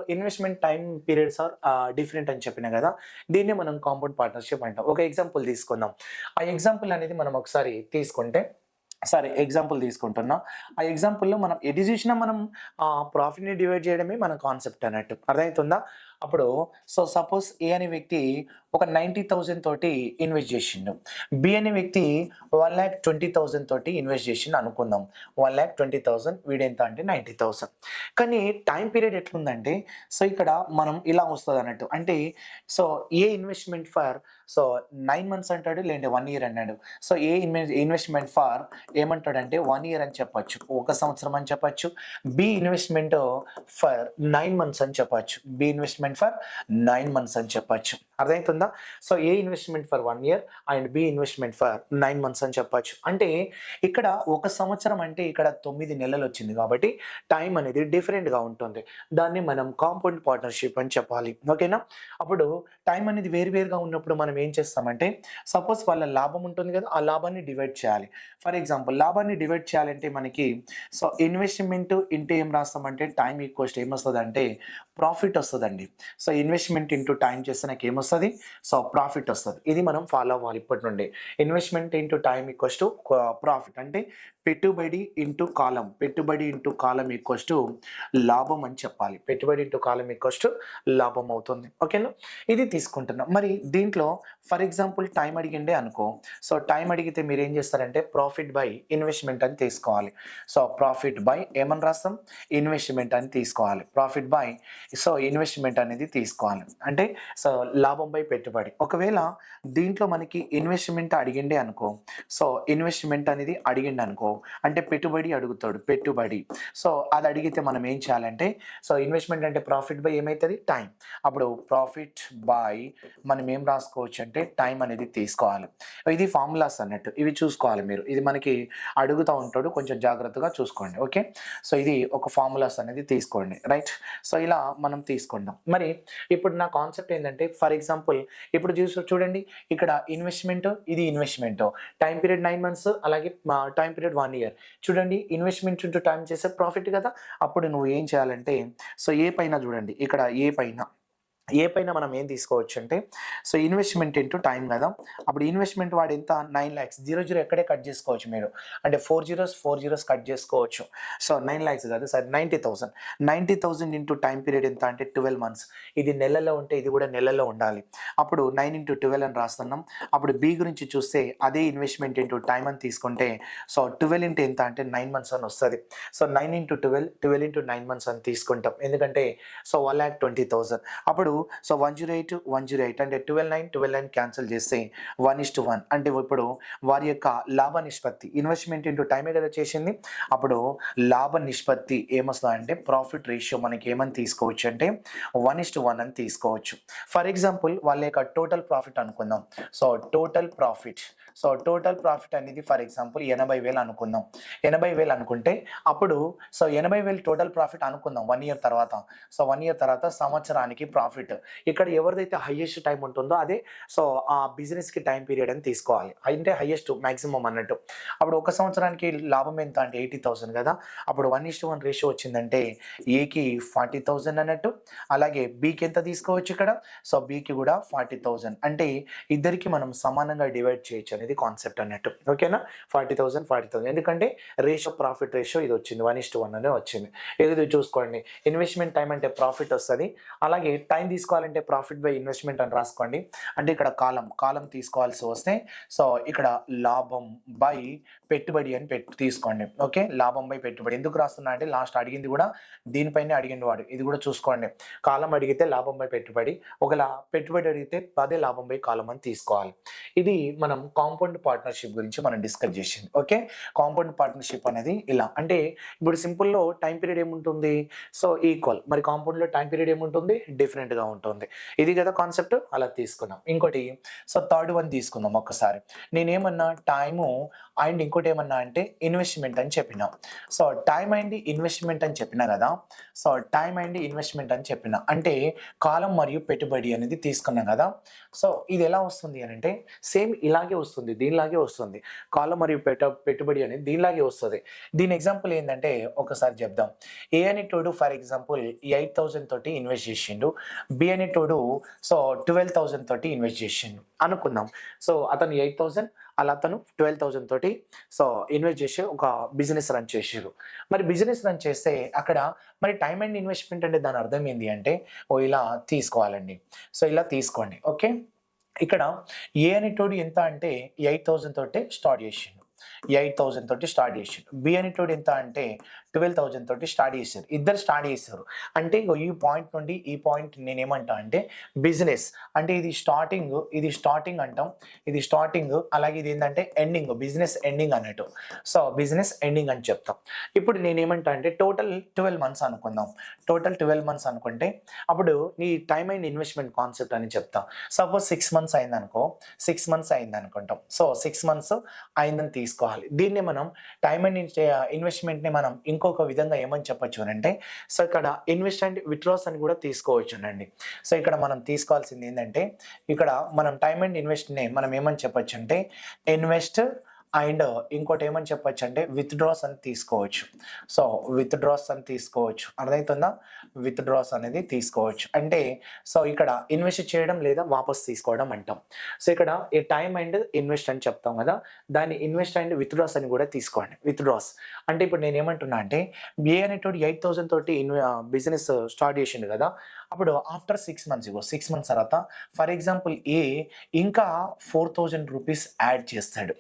investment time periods are different అని చెప్పినా గదా! దీన్నే మనం కాంపౌండ్ పార్ట్నర్‌షిప్ అంటాం. ఒక ఎగ్జాంపుల్ తీసుకుందాం. ఆ ఎగ్జాంపుల్ అనేది మనం ఒకసారి తీసుకుంటే సరే ఎగ్జాంపుల్ తీసుకుంటున్నా. ఆ ఎగ్జాంపుల్‌లో మనం ఎటు జూసినా మనం ప్రాఫిట్‌ని డివైడ్ చేయడమే మన కాన్సెప్ట్ అన్నట్టు. అర్థమైతుందా? అప్పుడు సో, సపోజ్ ఏ అనే వ్యక్తి ఒక 90,000 తోటి ఇన్వెస్ట్ జేషిండు. బి అనే వ్యక్తి 1,20,000 తోటి ఇన్వెస్ట్ జేషిండు అనుకుందాం. 1,20,000 వీడెంత అంటే 90,000. కానీ టైమ్ పీరియడ్ ఎట్లుందంటే సో, ఇక్కడ మనం ఇలా వస్తదన్నట్టు. అంటే so, A investment for so, 9 months అంటాడు లేదంటే 1 ఇయర్ అన్నాడు. సో, ఇన్వెస్ట్‌మెంట్ ఫర్ ఏమంటాడంటే 1 ఇయర్ అని చెప్పొచ్చు. ఒక సంవత్సరం అని చెప్పొచ్చు. బి ఇన్వెస్ట్‌మెంట్ ఫర్ 9 మంత్స్ అని చెప్పొచ్చు. బి ఇన్వెస్ట్‌మెంట్ ఫర్ 9 మంత్స్ అని చెప్పొచ్చు. అర్థమైతుందా? So, A investment for 1 year and B investment for 9 months అని చెప్పొచ్చు. అంటే ఇక్కడ ఒక సంవత్సరం అంటే ఇక్కడ 9 నెలలొచ్చింది కాబట్టి టైమ్ అనేది డిఫరెంట్‌గా ఉంటుంది. దాన్ని మనం కాంపౌండ్ పార్ట్నర్‌షిప్ అని చెప్పాలి. ఓకేనా? అప్పుడు టైమ్ అనేది వేరు వేరుగా ఉన్నప్పుడు మనం ఏం చేస్తామంటే సపోజ్ వాళ్ళ లాభం ఉంటుంది కదా! ఆ లాభాన్ని డివైడ్ చేయాలి. ఫర్ ఎగ్జాంపుల్ లాభాన్ని డివైడ్ చేయాలంటే మనకి సో, ఇన్వెస్ట్‌మెంట్ ఇంటూ ఏం రాస్తామంటే టైమ్ ఈక్వల్స్ టు ఏమొస్తదంటే ప్రాఫిట్ ఒస్తదండి. సో, ఇన్వెస్ట్‌మెంట్ ఇంటూ టైమ్ చేస్తే నాకేమొస్తది? సో, ప్రాఫిట్ ఒస్తది. ఇది మనం ఫాలో అవ్వాలి ఇప్పటి నుండి. Investment into time equals to profit అంటే పెట్టుబడి ఇంటూ కాలం ఈక్వల్స్ టు లాభం అని చెప్పాలి. పెట్టుబడి ఇంటూ కాలం ఈక్వల్స్ టు లాభం అవుతుంది. ఓకేనా? ఇది తీసుకుంటున్నాం. మరి దీంట్లో ఫర్ ఎగ్జాంపుల్ టైమ్ అడిగిండే అనుకో. సో, టైమ్ అడిగితే మీరేం చేస్తారంటే ప్రాఫిట్ బై ఇన్వెస్ట్‌మెంట్ అని తీసుకోవాలి. సో, ప్రాఫిట్ బై ఏమని రాస్తాం? ఇన్వెస్ట్‌మెంట్ అని తీసుకోవాలి. ప్రాఫిట్ బై సో, ఇన్వెస్ట్‌మెంట్ అనేది తీసుకోవాలి. అంటే సో, లాభం బై పెట్టుబడి. ఒకవేళ దీంట్లో మనకి ఇన్వెస్ట్‌మెంట్ అడిగిండే అనుకో. సో, ఇన్వెస్ట్‌మెంట్ అనేది అడిగిండనుకో అంటే పెట్టుబడి అడుగుతాడు. సో, అది అడిగితే మనం ఏం చేయాలంటే సో, ఇన్వెస్ట్‌మెంట్ అంటే ప్రాఫిట్ బై ఏమైతది? టైమ్. అప్పుడు ప్రాఫిట్ బై మనం ఏం రాసుకోవచ్చు అంటే టైమ్ అనేది తీసుకోవాలి. ఇది ఫార్ములాస్ అన్నట్టు. ఇవి చూసుకోవాలి మీరు. ఇది మనకి అడుగుతా ఉంటాడు. కొంచెం జాగ్రత్తగా చూసుకోండి. ఓకే. సో, ఇది ఒక ఫార్ములాస్ అనేది తీసుకోండి. రైట్. సో, ఇలా మనం తీసుకుందాం. మరి ఇప్పుడు నా కాన్సెప్ట్ ఏందంటే ఫర్ ఎగ్జాంపుల్ ఇప్పుడు చూడండి ఇక్కడ ఇది ఇన్వెస్ట్‌మెంట్. టైమ్ పీరియడ్ 9 మంత్స్ అలాగే టైమ్ పీరియడ్ 1 ఇయర్. చూడండి ఇన్వెస్ట్‌మెంట్ ఇంటూ టైమ్ చేస్తే ప్రాఫిట్ కదా! అప్పుడు నువ్వు ఏం చేయాలంటే సో, ఏ పైన చూడండి. ఇక్కడ ఏ పైన మనం ఏం తీసుకోవచ్చంటే సో, ఇన్వెస్ట్‌మెంట్ ఇంటూ టైమ్ గదా! అప్పుడు ఇన్వెస్ట్‌మెంట్ వాడెంత 9,00,000 జీరో ఎక్కడే కట్ జేసుకోవచ్చు మీరు. అంటే 4 జీరోస్ కట్ జేసుకోవచ్చు. సో, 9,00,000 కాదు సారీ 90,000. 90,000 ఇంటూ టైమ్ పీరియడ్ ఎంత అంటే 12 మంత్స్. ఇది నెలల్లో ఉంటే ఇది గూడా నెలల్లో ఉండాలి. అప్పుడు 9 ఇంటూ 12 అని రాస్తున్నాం. అప్పుడు బి గురించి చూస్తే అదే ఇన్వెస్ట్‌మెంట్ ఇంటూ టైమ్ అని తీసుకుంటే సో, 12 ఇంటూ ఎంత అంటే 9 మంత్స్ అని వస్తది. సో, 9 ఇంటూ 12 ఇంటూ 9 మంత్స్ అని తీసుకుంటాం. ఎందుకంటే సో, 1,20,000 అప్పుడు సో 108 అంటే 12 9 క్యాన్సిల్ చేస్తే 1:1 అంటే ఇప్పుడు వారి యొక్క లాభ నిష్పత్తి ఇన్వెస్ట్మెంట్ ఇంటూ టైమే కదా చేసింది. అప్పుడు లాభ నిష్పత్తి ఏమొస్తుందంటే ప్రాఫిట్ రేషియో మనకి ఏమని తీసుకోవచ్చు అంటే 1:1 అని తీసుకోవచ్చు. ఫర్ ఎగ్జాంపుల్ వాళ్ళ యొక్క టోటల్ ప్రాఫిట్ అనుకుందాం. టోటల్ ప్రాఫిట్ అనేది ఫర్ ఎగ్జాంపుల్ 80,000 అనుకుందాం. 80,000 అనుకుంటే అప్పుడు 80,000 టోటల్ ప్రాఫిట్ అనుకుందాం 1 ఇయర్ తర్వాత. 1 ఇయర్ తర్వాత సంవత్సరానికి ప్రాఫిట్ ఇక్కడ ఎవరిదైతే హైయెస్ట్ టైం ఉంటుందో అదే ఆ బిజినెస్కి టైం పీరియడ్ అని తీసుకోవాలి. అంటే హైయెస్ట్ మ్యాక్సిమం అన్నట్టు. అప్పుడు ఒక సంవత్సరానికి లాభం ఎంత అంటే 80,000 కదా. అప్పుడు 1:1 రేషియో వచ్చిందంటే ఏకి 40,000 అన్నట్టు. అలాగే బీకి ఎంత తీసుకోవచ్చు ఇక్కడ. బీకి కూడా 40,000 అంటే ఇద్దరికి మనం సమానంగా డివైడ్ చేయొచ్చు అనేది కాన్సెప్ట్ అన్నట్టు. ఓకేనా. 40,000 ఎందుకంటే ప్రాఫిట్ రేషియో ఇది వచ్చింది 1:1 అనే వచ్చింది. ఇది చూసుకోండి. ఇన్వెస్ట్మెంట్ టైం అంటే ప్రాఫిట్ వస్తుంది. అలాగే టైం తీసుకోవాలంటే ప్రాఫిట్ బై ఇన్వెస్ట్మెంట్ అని రాసుకోండి. అంటే ఇక్కడ కాలం తీసుకోవాల్సి వస్తే ఇక్కడ లాభం బై పెట్టుబడి అని తీసుకోండి. ఓకే. లాభం బై పెట్టుబడి ఎందుకు రాస్తున్నా అంటే లాస్ట్ అడిగింది కూడా దీనిపైనే అడిగింది వాడు. ఇది కూడా చూసుకోండి. కాలం అడిగితే లాభం బై పెట్టుబడి, ఒకవేళ పెట్టుబడి అడిగితే అదే లాభం బై కాలం అని తీసుకోవాలి. ఇది మనం కాంపౌండ్ పార్ట్నర్షిప్ గురించి మనం డిస్కస్ చేసింది. ఓకే. కాంపౌండ్ పార్ట్నర్షిప్ అనేది ఇలా అంటే ఇప్పుడు సింపుల్లో టైం పీరియడ్ ఏముంటుంది ఈక్వల్. మరి కాంపౌండ్లో టైం పీరియడ్ ఏముంటుంది డిఫరెంట్గా ఉంటుంది. ఇది కదా కాన్సెప్ట్. అలా తీసుకున్నాం. ఇంకోటి థర్డ్ వన్ తీసుకుందాం ఒక్కసారి. నేనేమన్నా టైము అండ్ ఇంకోటి ఏమన్నా అంటే ఇన్వెస్ట్మెంట్ అని చెప్పిన. టైం అండ్ ఇన్వెస్ట్మెంట్ అని చెప్పిన కదా. టైం అండ్ ఇన్వెస్ట్మెంట్ అని చెప్పిన అంటే కాలం మరియు పెట్టుబడి అనేది తీసుకున్నాం కదా. ఇది ఎలా వస్తుంది అని అంటే సేమ్ ఇలాగే వస్తుంది, దీనిలాగే వస్తుంది. కాలం మరియు పెట్టుబడి అనేది దీనిలాగే వస్తుంది. దీని ఎగ్జాంపుల్ ఏంటంటే ఒకసారి చెప్దాం. ఏ అనేటోడు ఫర్ ఎగ్జాంపుల్ 8,000 తోటి ఇన్వెస్ట్ చేసిండు. బి అనేటోడు 12,000 తోటి ఇన్వెస్ట్ చేసిండు అనుకుందాం. అతను 8,000 అలా అతను 12,000 తోటి ఇన్వెస్ట్ చేసి ఒక బిజినెస్ రన్ చేసారు. మరి బిజినెస్ రన్ చేస్తే అక్కడ మరి టైం అండ్ ఇన్వెస్ట్మెంట్ అంటే దాని అర్థం ఏంటి అంటే ఇలా తీసుకోవాలండి. ఇలా తీసుకోండి. ఓకే. ఇక్కడ ఏ అనేటోడు ఎంత అంటే 8,000 తోటి స్టార్ట్ చేసిండు. 8,000 తోటి స్టార్ట్ చేసిండు. బి అనేటోడు ఎంత అంటే 12,000 తోటి స్టార్ట్ చేశారు. ఇద్దరు స్టార్ట్ చేశారు. అంటే ఈ పాయింట్ నుండి ఈ పాయింట్ నేనేమంటా అంటే బిజినెస్ అంటే ఇది స్టార్టింగ్ అంటాం. ఇది స్టార్టింగ్. అలాగే ఇది ఏంటంటే ఎండింగ్, బిజినెస్ ఎండింగ్ అన్నట్టు. బిజినెస్ ఎండింగ్ అని చెప్తాం. ఇప్పుడు నేనేమంటా అంటే టోటల్ 12 మంత్స్ అనుకుందాం. టోటల్ 12 మంత్స్ అనుకుంటే అప్పుడు నీ టైం అండ్ ఇన్వెస్ట్మెంట్ కాన్సెప్ట్ అని చెప్తా. సపోజ్ 6 మంత్స్ అయిందనుకో. 6 మంత్స్ అయింది అనుకుంటాం. 6 మంత్స్ అయిందని తీసుకోవాలి. దీన్ని మనం టైం అండ్ ఇన్వెస్ట్మెంట్ని మనం ఇంకొక విధంగా ఏమని చెప్పొచ్చు అంటే ఇక్కడ ఇన్వెస్ట్ అండ్ విత్డ్రాస్ అని కూడా తీసుకోవచ్చు అండి. ఇక్కడ మనం తీసుకోవాల్సింది ఏంటంటే ఇక్కడ మనం టైం అండ్ ఇన్వెస్ట్ని మనం ఏమని చెప్పొచ్చు అంటే ఇన్వెస్ట్ అండ్ ఇంకోటి ఏమని చెప్పొచ్చు అంటే విత్డ్రాస్ అని తీసుకోవచ్చు. విత్డ్రాస్ అని తీసుకోవచ్చు. అర్థమవుతుందా. విత్డ్రాస్ అనేది తీసుకోవచ్చు అంటే ఇక్కడ ఇన్వెస్ట్ చేయడం లేదా వాపస్ తీసుకోవడం అంటాం. ఇక్కడ ఈ టైం అండ్ ఇన్వెస్ట్ అని చెప్తాం కదా. దాన్ని ఇన్వెస్ట్ అండ్ విత్డ్రాస్ అని కూడా తీసుకోండి. విత్డ్రాస్ అంటే ఇప్పుడు నేను ఏమంటున్నా అంటే ఏ అనేటువంటి 8,000 తోటి బిజినెస్ స్టార్ట్ చేసిండు కదా. అప్పుడు ఆఫ్టర్ 6 మంత్స్ 6 మంత్స్ తర్వాత ఫర్ ఎగ్జాంపుల్ ఏ ఇంకా 4,000 రూపీస్ యాడ్ చేస్తాడు.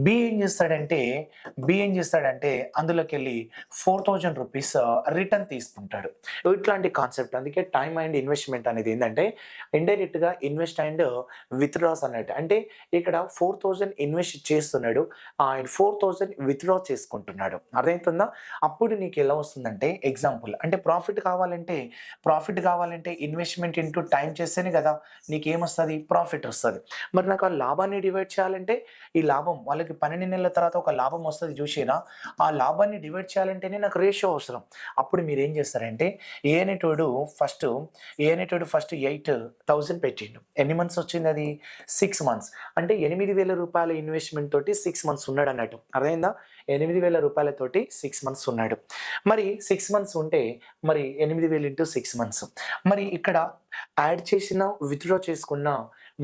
బి ఏం చేస్తాడంటే అందులోకి వెళ్ళి 4,000 రూపీస్ రిటర్న్ తీసుకుంటాడు. ఇట్లాంటి కాన్సెప్ట్. అందుకే టైం అండ్ ఇన్వెస్ట్మెంట్ అనేది ఏంటంటే ఇండైరెక్ట్గా ఇన్వెస్ట్ అండ్ విత్డ్రాస్ అన్నట్టు. అంటే ఇక్కడ 4,000 ఇన్వెస్ట్ చేస్తున్నాడు అండ్ 4,000 విత్డ్రా చేసుకుంటున్నాడు. అర్థమవుతుందా. అప్పుడు నీకు ఎలా వస్తుందంటే ఎగ్జాంపుల్ అంటే ప్రాఫిట్ కావాలంటే ఇన్వెస్ట్మెంట్ ఇంటూ టైం చేస్తేనే కదా నీకేమొస్తుంది ప్రాఫిట్ వస్తుంది. మరి నాకు ఆ లాభాన్ని డివైడ్ చేయాలంటే ఈ లాభం వాళ్ళకి 12 నెలల తర్వాత ఒక లాభం వస్తుంది చూసినా. ఆ లాభాన్ని డివైడ్ చేయాలంటేనే నాకు రేషియో అవసరం. అప్పుడు మీరు ఏం చేస్తారంటే ఏ అనేటోడు ఫస్ట్ 8,000 పెట్టిండు. ఎన్ని మంత్స్ వచ్చింది అది 6 మంత్స్. అంటే 8,000 రూపాయల ఇన్వెస్ట్మెంట్ తోటి 6 మంత్స్ ఉన్నాడు అన్నట్టు. అర్థమైందా. 8,000 రూపాయలతోటి 6 మంత్స్ ఉన్నాడు. మరి 6 మంత్స్ ఉంటే మరి 8,000 ఇంటూ 6 మంత్స్. మరి ఇక్కడ యాడ్ చేసిన విత్డ్రా చేసుకున్న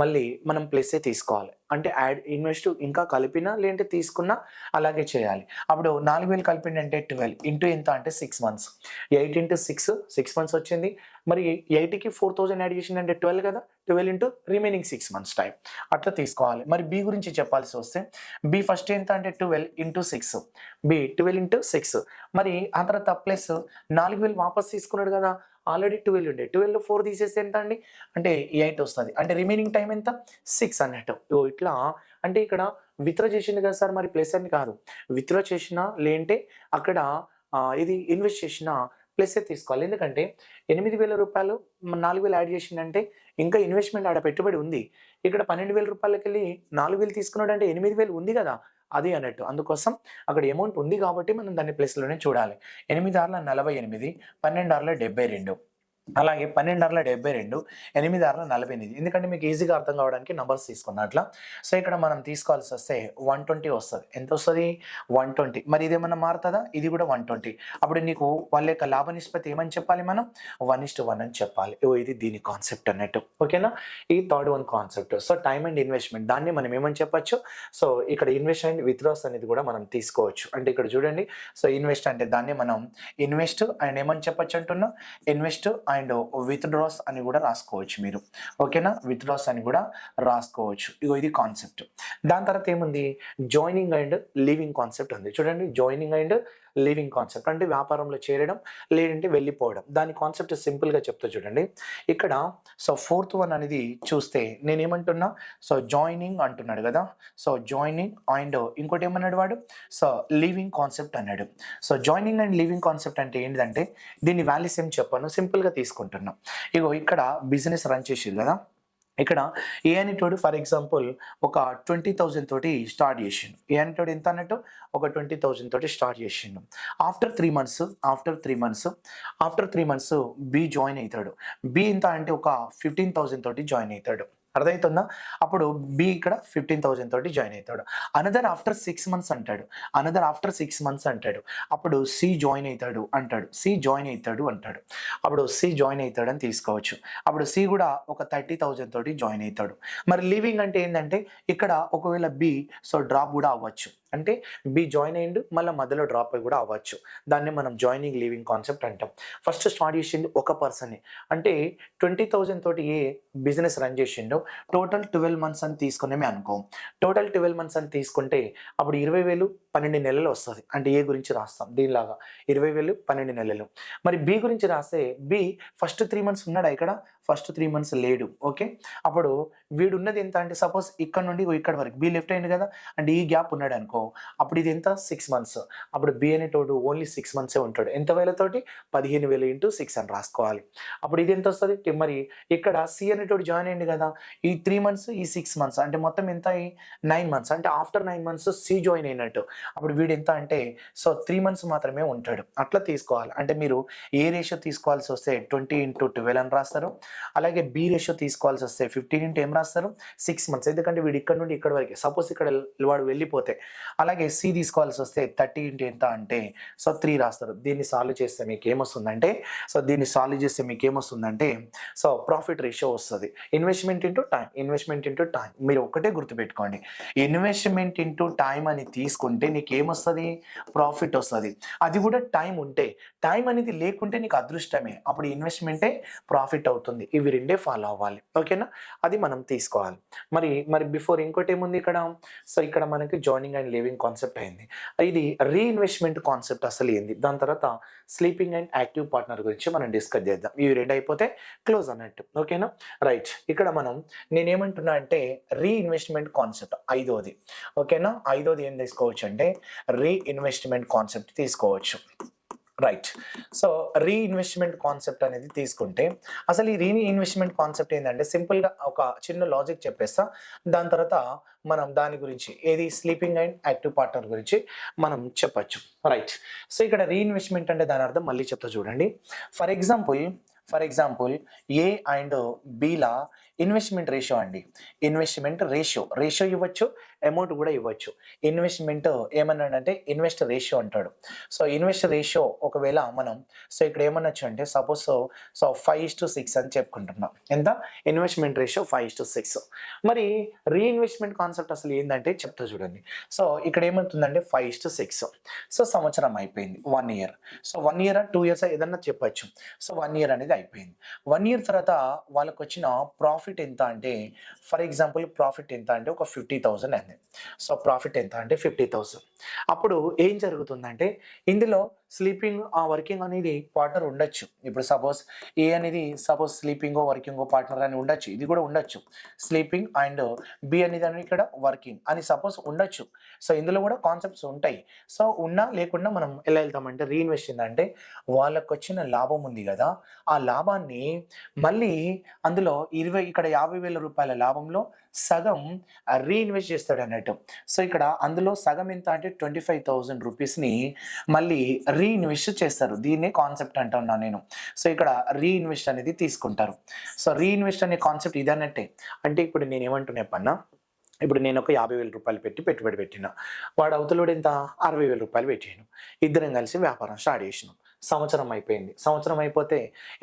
మళ్ళీ మనం ప్లస్సే తీసుకోవాలి. అంటే యాడ్ ఇన్వెస్ట్ ఇంకా కలిపినా లేదంటే తీసుకున్నా అలాగే చేయాలి. అప్పుడు 4,000 కలిపిండంటే 12 ఇంటూ ఎంత అంటే 6 మంత్స్. 8 ఇంటూ 6 మంత్స్ వచ్చింది. మరి 8కి 4,000 యాడ్ చేసిందంటే 12 కదా. 12 ఇంటూ రిమైనింగ్ 6 మంత్స్ టైం అట్లా తీసుకోవాలి. మరి బి గురించి చెప్పాల్సి వస్తే బి ఫస్ట్ ఎంత అంటే 12 ఇంటూ 6. B 12 into 6. మరి ఆ తర్వాత ప్లస్ 4,000 వాపస్ తీసుకున్నాడు కదా. ఆల్రెడీ 12 ఉండే 12లో 4 తీసేస్తే ఎంత అండి అంటే 8 వస్తుంది. అంటే రిమైనింగ్ టైం ఎంత 6 అన్నట్టు. ఇట్లా అంటే ఇక్కడ విత్డ్రా చేసింది కదా సార్ మరి ప్లస్ అని కాదు. విత్డ్రా చేసినా లేంటే అక్కడ ఇది ఇన్వెస్ట్ చేసినా ప్లస్సే తీసుకోవాలి. ఎందుకంటే రూ. 8,000 4,000 యాడ్ చేసిండంటే ఇంకా ఇన్వెస్ట్‌మెంట్ ఆడ పెట్టుబడి ఉంది. ఇక్కడ రూ. 12,000కెళ్ళి 4,000 తీసుకున్నాడంటే 8,000 ఉంది కదా! అది అన్నట్టు. అందుకోసం అక్కడ అమౌంట్ ఉంది కాబట్టి మనం దాన్ని ప్లస్‌లోనే చూడాలి. 8 ఆరుల 48, 12 ఆరుల 72. అలాగే 12 ఆరుల 72, 8 ఆరుల 48. ఎందుకంటే మీకు ఈజీగా అర్థం కావడానికి నంబర్స్ తీసుకున్నా అట్లా. సో, ఇక్కడ మనం తీసుకోవాల్సొస్తే 120 వస్తది. ఎంతొస్తది? 120. మరి ఇదేమన్నా మారుతదా? ఇది కూడా 120. అప్పుడు నీకు వాళ్ళ యొక్క లాభ నిష్పత్తి ఏమని చెప్పాలి మనం? 1:1 అని చెప్పాలి. ఇది దీని కాన్సెప్ట్ అన్నట్టు. ఓకేనా? ఈ third one concept. So, time and investment దాన్ని మనం ఏమని చెప్పొచ్చు? సో, ఇక్కడ ఇన్వెస్ట్ అండ్ విత్‌డ్రాస్ అనేది కూడా మనం తీసుకోవచ్చు. అంటే ఇక్కడ చూడండి. సో, ఇన్వెస్ట్ అంటే దాన్ని మనం ఇన్వెస్ట్ అండ్ ఏమని చెప్పొచ్చు అంటున్నా? ఇన్వెస్ట్ అండ్ విత్‌డ్రాస్ అని కూడా రాసుకోవచ్చు మీరు. ఓకేనా? విత్‌డ్రాస్ అని కూడా రాసుకోవచ్చు. ఇది కాన్సెప్ట్. దాని తర్వాత ఏముంది? జాయినింగ్ అండ్ లీవింగ్ కాన్సెప్ట్ ఉంది. చూడండి జాయినింగ్ అండ్ లీవింగ్ కాన్సెప్ట్ అంటే వ్యాపారంలో చేరడం లేదంటే వెళ్ళిపోవడం. దాని కాన్సెప్ట్ సింపుల్‌గా చెప్తా చూడండి. ఇక్కడ సో, ఫోర్త్ వన్ అనేది చూస్తే నేనేమంటున్నా? సో, జాయినింగ్ అంటున్నాడు కదా! సో, జాయినింగ్ అండ్ ఇంకోటి ఏమన్నాడు వాడు? సో, లీవింగ్ కాన్సెప్ట్ అన్నాడు. So, joining and leaving concept అంటే ఏంటిదంటే దీని వాల్యూస్ ఏం చెప్పను సింపుల్‌గా తీసుకుంటున్నా. ఇక్కడ బిజినెస్ రన్ చేసిర్రు కదా! ఇక్కడ ఏ అనేటోడు ఫర్ ఎగ్జాంపుల్ ఒక 20,000 తోటి స్టార్ట్ చేసిండు. ఏ అనేటోడు ఎంత అన్నట్టు ఒక 20,000 తోటి స్టార్ట్ చేసిండు. ఆఫ్టర్ 3 మంత్స్ బి జాయిన్ అయితాడు. బి ఎంత అంటే ఒక 15,000 తోటి జాయిన్ అయితాడు. అర్థమవుతుందా? అప్పుడు బి ఇక్కడ 15,000 తోటి జాయిన్ అయితాడు. అనదర్ ఆఫ్టర్ 6 మంత్స్ అంటాడు. అప్పుడు సి జాయిన్ అయితాడు అంటాడు. అప్పుడు సి జాయిన్ అయితాడని తీసుకోవచ్చు. అప్పుడు సి కూడా ఒక 30,000 తోటి జాయిన్ అయితాడు. మరి లీవింగ్ అంటే ఏందంటే ఇక్కడ ఒకవేళ బి సో, డ్రాప్ కూడా అవ్వచ్చు. అంటే బి జాయిన్ అయ్యిండు మళ్ళా మధ్యలో డ్రాప్ అయ్యి కూడా అవ్వచ్చు. దాన్ని మనం జాయినింగ్ లీవింగ్ కాన్సెప్ట్ అంటాం. ఫస్ట్ స్టార్ట్ చేసింది ఒక పర్సనే. అంటే 20,000 తోటి ఏ బిజినెస్ రన్ చేసిండో టోటల్ 12 మంత్స్ అని తీసుకున్నామే అనుకో. టోటల్ 12 మంత్స్ అని తీసుకుంటే అప్పుడు 20,000 12 నెలలు వస్తది. అంటే ఏ గురించి రాస్తాం దీనిలాగా 20,000 12 నెలలు. మరి బి గురించి రాస్తే బి ఫస్ట్ 3 మంత్స్ ఉన్నాడా ఇక్కడ? ఫస్ట్ 3 మంత్స్ లేడు. ఓకే. అప్పుడు వీడున్నది ఎంత అంటే సపోజ్ ఇక్కడ నుండి ఇక్కడ వరకు బి లెఫ్ట్ అయింది కదా! అంటే ఈ గ్యాప్ ఉన్నాడనుకో అప్పుడు ఇది ఎంత 6 మంత్స్. అప్పుడు బి అనేటోడు ఓన్లీ 6 మంత్సే ఉంటాడు. ఎంత వేలతోటి 15,000 ఇంటూ 6 అని రాసుకోవాలి. అప్పుడు ఇది ఎంత వస్తది? మరి ఇక్కడ సి అనేటోడు జాయిన్ అయ్యిండు కదా! ఈ 3 మంత్స్, ఈ 6 మంత్స్ అంటే మొత్తం ఎంత 9 మంత్స్. అంటే ఆఫ్టర్ 9 మంత్స్ సి జాయిన్ అయినట్టు. అప్పుడు వీడు ఎంత అంటే సో, 3 మంత్స్ మాత్రమే ఉంటాడు. అట్లా తీసుకోవాలి. అంటే మీరు ఏ రేషియో తీసుకోవాల్సి వస్తే 20:12 అని రాస్తారు. అలాగే బి రేషియో తీసుకోవాల్సి వస్తే 15 ఇంటూ ఏం రాస్తారు? 6 మంత్స్. ఎందుకంటే వీడు ఇక్కడ నుండి ఇక్కడ వరకే. సపోజ్ ఇక్కడ వాడు వెళ్ళిపోతే. అలాగే సి తీసుకోవాల్సి వస్తే 30 ఇంటూ ఎంత అంటే సో, 3 రాస్తారు. దీన్ని సాల్వ్ చేస్తే మీకేమొస్తుందంటే సో, ప్రాఫిట్ రేషియో వస్తది. Investment into time. మీరు ఒక్కటే గుర్తుపెట్టుకోండి. ఇన్వెస్ట్‌మెంట్ ఇంటూ టైం అని తీసుకుంటే నీకేమొస్తది? ప్రాఫిట్ వస్తది. అది కూడా టైం ఉంటే. టైం అనేది లేకుంటే నీకు అదృష్టమే. అప్పుడు ఇన్వెస్ట్‌మెంటే ప్రాఫిట్ అవుతుంది. ఇవి రెండే ఫాలో అవ్వాలి. ఓకేనా? అది మనం తీసుకోవాలి. మరి బిఫోర్ ఇంకోటేముంది ఇక్కడ? సో, ఇక్కడ మనకి జాయినింగ్ అండ్ లీవింగ్ కాన్సెప్ట్ అయింది. ఇది రీఇన్వెస్ట్‌మెంట్ కాన్సెప్ట్ అసలు ఏంది? దాని తర్వాత స్లీపింగ్ అండ్ యాక్టివ్ పార్ట్నర్ గురించి మనం డిస్కస్ చేద్దాం. ఇవి 2 అయిపోతే క్లోజ్ అన్నట్టు. ఓకేనా? రైట్. ఇక్కడ మనం నేనేమంటున్నా అంటే రీఇన్వెస్ట్‌మెంట్ కాన్సెప్ట్ ఐదోది. ఓకేనా? ఐదోది ఏం తీసుకోవచ్చు అంటే రీఇన్వెస్ట్‌మెంట్ కాన్సెప్ట్ తీసుకోవచ్చు. రైట్. సో, రీఇన్వెస్ట్‌మెంట్ కాన్సెప్ట్ అనేది తీసుకుంటే అసలు ఈ రీఇన్వెస్ట్‌మెంట్ కాన్సెప్ట్ ఏందంటే సింపుల్‌గా ఒక చిన్న లాజిక్ చెప్పేస్తా. దాని తర్వాత మనం దాని గురించి ఏది స్లీపింగ్ అండ్ యాక్టివ్ పార్ట్నర్ గురించి మనం చెప్పొచ్చు. రైట్. సో, ఇక్కడ రీఇన్వెస్ట్‌మెంట్ అంటే దాని అర్థం మళ్ళీ చెప్తా చూడండి. ఫర్ ఎగ్జాంపుల్ ఏ అండ్ బిల ఇన్వెస్ట్‌మెంట్ రేషియో అండి. రేషియో ఇవ్వచ్చు. అమౌంట్ కూడా ఇవ్వచ్చు. ఇన్వెస్ట్‌మెంట్ ఏమన్నాడంటే ఇన్వెస్ట్ రేషియో అంటాడు. సో, ఇన్వెస్ట్ రేషియో ఒకవేళ మనం సో, ఇక్కడ ఏమనొచ్చు అంటే సపోజ్ సో, 5:6 అని చెప్పుకుంటున్నాం. ఎంత? Investment ratio 5:6. మరి రీఇన్వెస్ట్‌మెంట్ కాన్సెప్ట్ అసలు ఏందంటే చెప్తా చూడండి. సో, ఇక్కడ ఏమవుతుందంటే 5:6. సో, సంవత్సరం అయిపోయింది. 1 ఇయర్. సో, 1 ఇయరా? 2 ఇయర్సా? ఏదన్నా చెప్పొచ్చు. సో, 1 ఇయర్ అనేది అయిపోయింది. 1 ఇయర్ తర్వాత వాళ్ళకొచ్చిన ప్రాఫిట్ ఎంత అంటే ఫర్ ఎగ్జాంపుల్ ప్రాఫిట్ ఎంత అంటే ఒక 50,000 అయింది. సో, ప్రాఫిట్ ఎంత అంటే 50,000. అప్పుడు ఏం జరుగుతుందంటే ఇందులో స్లీపింగ్ వర్కింగ్ అనేది పార్ట్నర్ ఉండొచ్చు. ఇప్పుడు సపోజ్ ఏ అనేది సపోజ్ స్లీపింగో, వర్కింగో పార్ట్నర్ అని ఉండొచ్చు. ఇది కూడా ఉండొచ్చు. స్లీపింగ్ అండ్ బి అనేదాన్ని ఇక్కడ వర్కింగ్ అని సపోజ్ ఉండొచ్చు. సో, ఇందులో కూడా కాన్సెప్ట్స్ ఉంటాయి. సో, ఉన్నా లేకున్నా మనం ఎలా వెళ్తామంటే రీఇన్వెస్ట్ ఏందంటే వాళ్ళకొచ్చిన లాభం ఉంది గదా! ఆ లాభాన్ని మళ్ళీ అందులో 20 ఇక్కడ రూ. 50,000 లాభంలో సగం రీఇన్వెస్ట్ చేస్తాడన్నట్టు. సో, ఇక్కడ అందులో సగం ఎంత అంటే 25,000 రూపీస్‌ని మళ్ళీ రీఇన్వెస్ట్ చేస్తారు. దీన్నే కాన్సెప్ట్ అంటున్నా నేను. సో, ఇక్కడ రీఇన్వెస్ట్ అనేది తీసుకుంటారు. సో, రీఇన్వెస్ట్ అనే కాన్సెప్ట్ ఇదన్నట్టే. అంటే ఇప్పుడు నేనేమంటున్నా చెప్పన్నా? ఇప్పుడు నేనొక రూ. 50,000 పెట్టి పెట్టుబడి పెట్టిన. వాడు అవతలోడు ఎంత రూ. 60,000 పెట్టిండు. ఇద్దరం కలిసి వ్యాపారం స్టార్ట్ చేసినాం. సంవత్సరం అయిపోయింది. సంవత్సరం అయిపోతే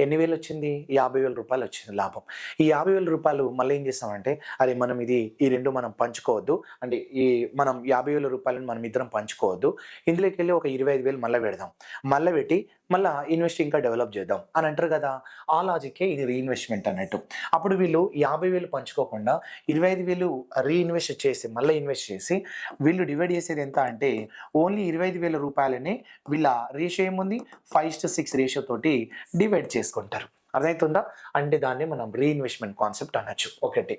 ఎన్ని వేలొచ్చింది? రూ. 50,000 వచ్చింది లాభం. ఈ రూ. 50,000 మళ్ళీ ఏం చేస్తామంటే, అరే మనం ఈ 2 మనం పంచుకోవద్దు. అంటే మనం రూ. 50,000 మనం ఇద్దరం పంచుకోవద్దు. ఇందులోకెళ్ళి ఒక 25,000 మళ్ళా పెడదాం. మళ్ళా పెట్టి మళ్ళా ఇన్వెస్ట్ ఇంకా డెవలప్ చేద్దాం అని అంటారు కదా! ఆ లాజిక్కే ఇది రీఇన్వెస్ట్‌మెంట్ అన్నట్టు. అప్పుడు వీళ్ళు 50,000 పంచుకోకుండా 25,000 రీఇన్వెస్ట్ చేసి మళ్ళా ఇన్వెస్ట్ చేసి వీళ్ళు డివైడ్ చేసేది ఎంత అంటే ఓన్లీ రూ. 25,000 వీళ్ళ రేషియో ఏముంది? 5:6 రేషియో తోటి డివైడ్ చేసుకుంటారు. అర్థమైతుందా? అంటే దాన్ని మనం రీఇన్వెస్ట్‌మెంట్ కాన్సెప్ట్ అనొచ్చు ఒకటి.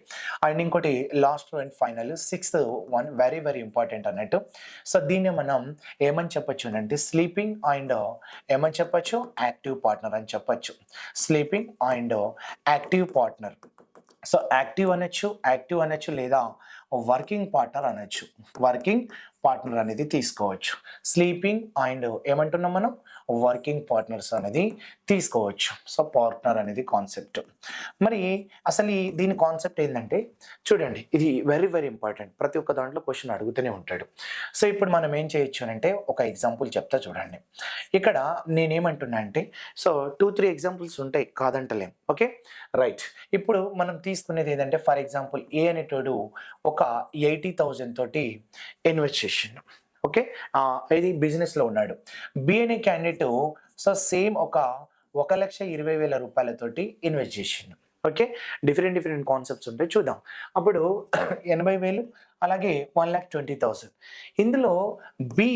అండ్ ఇంకోటి last and final sixth one very very important అన్నట్టు. సో, దీన్ని మనం ఏమని చెప్పొచ్చు అంటే స్లీపింగ్ అండ్ ఏమని చెప్పొచ్చు? యాక్టివ్ పార్ట్నర్ అని చెప్పొచ్చు. Sleeping and active partner. So, active అనొచ్చు లేదా వర్కింగ్ పార్ట్నర్ అనొచ్చు. వర్కింగ్ పార్ట్నర్ అనేది తీసుకోవచ్చు. స్లీపింగ్ అండ్ ఏమంటున్నాం మనం? వర్కింగ్ పార్ట్నర్స్ అనేది తీసుకోవచ్చు. సో, పార్ట్నర్ అనేది కాన్సెప్ట్. మరి అసలు దీని కాన్సెప్ట్ ఏందంటే చూడండి, ఇది వెరీ వెరీ ఇంపార్టెంట్. ప్రతి ఒక్క దాంట్లో క్వెషన్ అడుగుతూనే ఉంటాడు. సో, ఇప్పుడు మనం ఏం చేయొచ్చు అంటే ఒక ఎగ్జాంపుల్ చెప్తా చూడండి. ఇక్కడ నేనేమంటున్నా అంటే సో, 2, 3 ఎగ్జాంపుల్స్ ఉంటాయి కాదంటలేం. ఓకే. రైట్. ఇప్పుడు మనం తీసుకునేది ఏదంటే ఫర్ ఎగ్జాంపుల్ ఏ అనేటోడు ఒక 80,000 తోటి ఇన్వెస్ట్ చేసిండు. ఓకే. ఇది బిజినెస్‌లో ఉన్నాడు. బి అనే క్యాండిడేట్ సో, సేమ్ ఒక రూ. 1,20,000 తోటి ఇన్వెస్ట్ చేసిండు. ఓకే. డిఫరెంట్ డిఫరెంట్ కాన్సెప్ట్స్ ఉంటాయి చూద్దాం. అప్పుడు 80,000 అలాగే 1,20,000 ఇందులో B,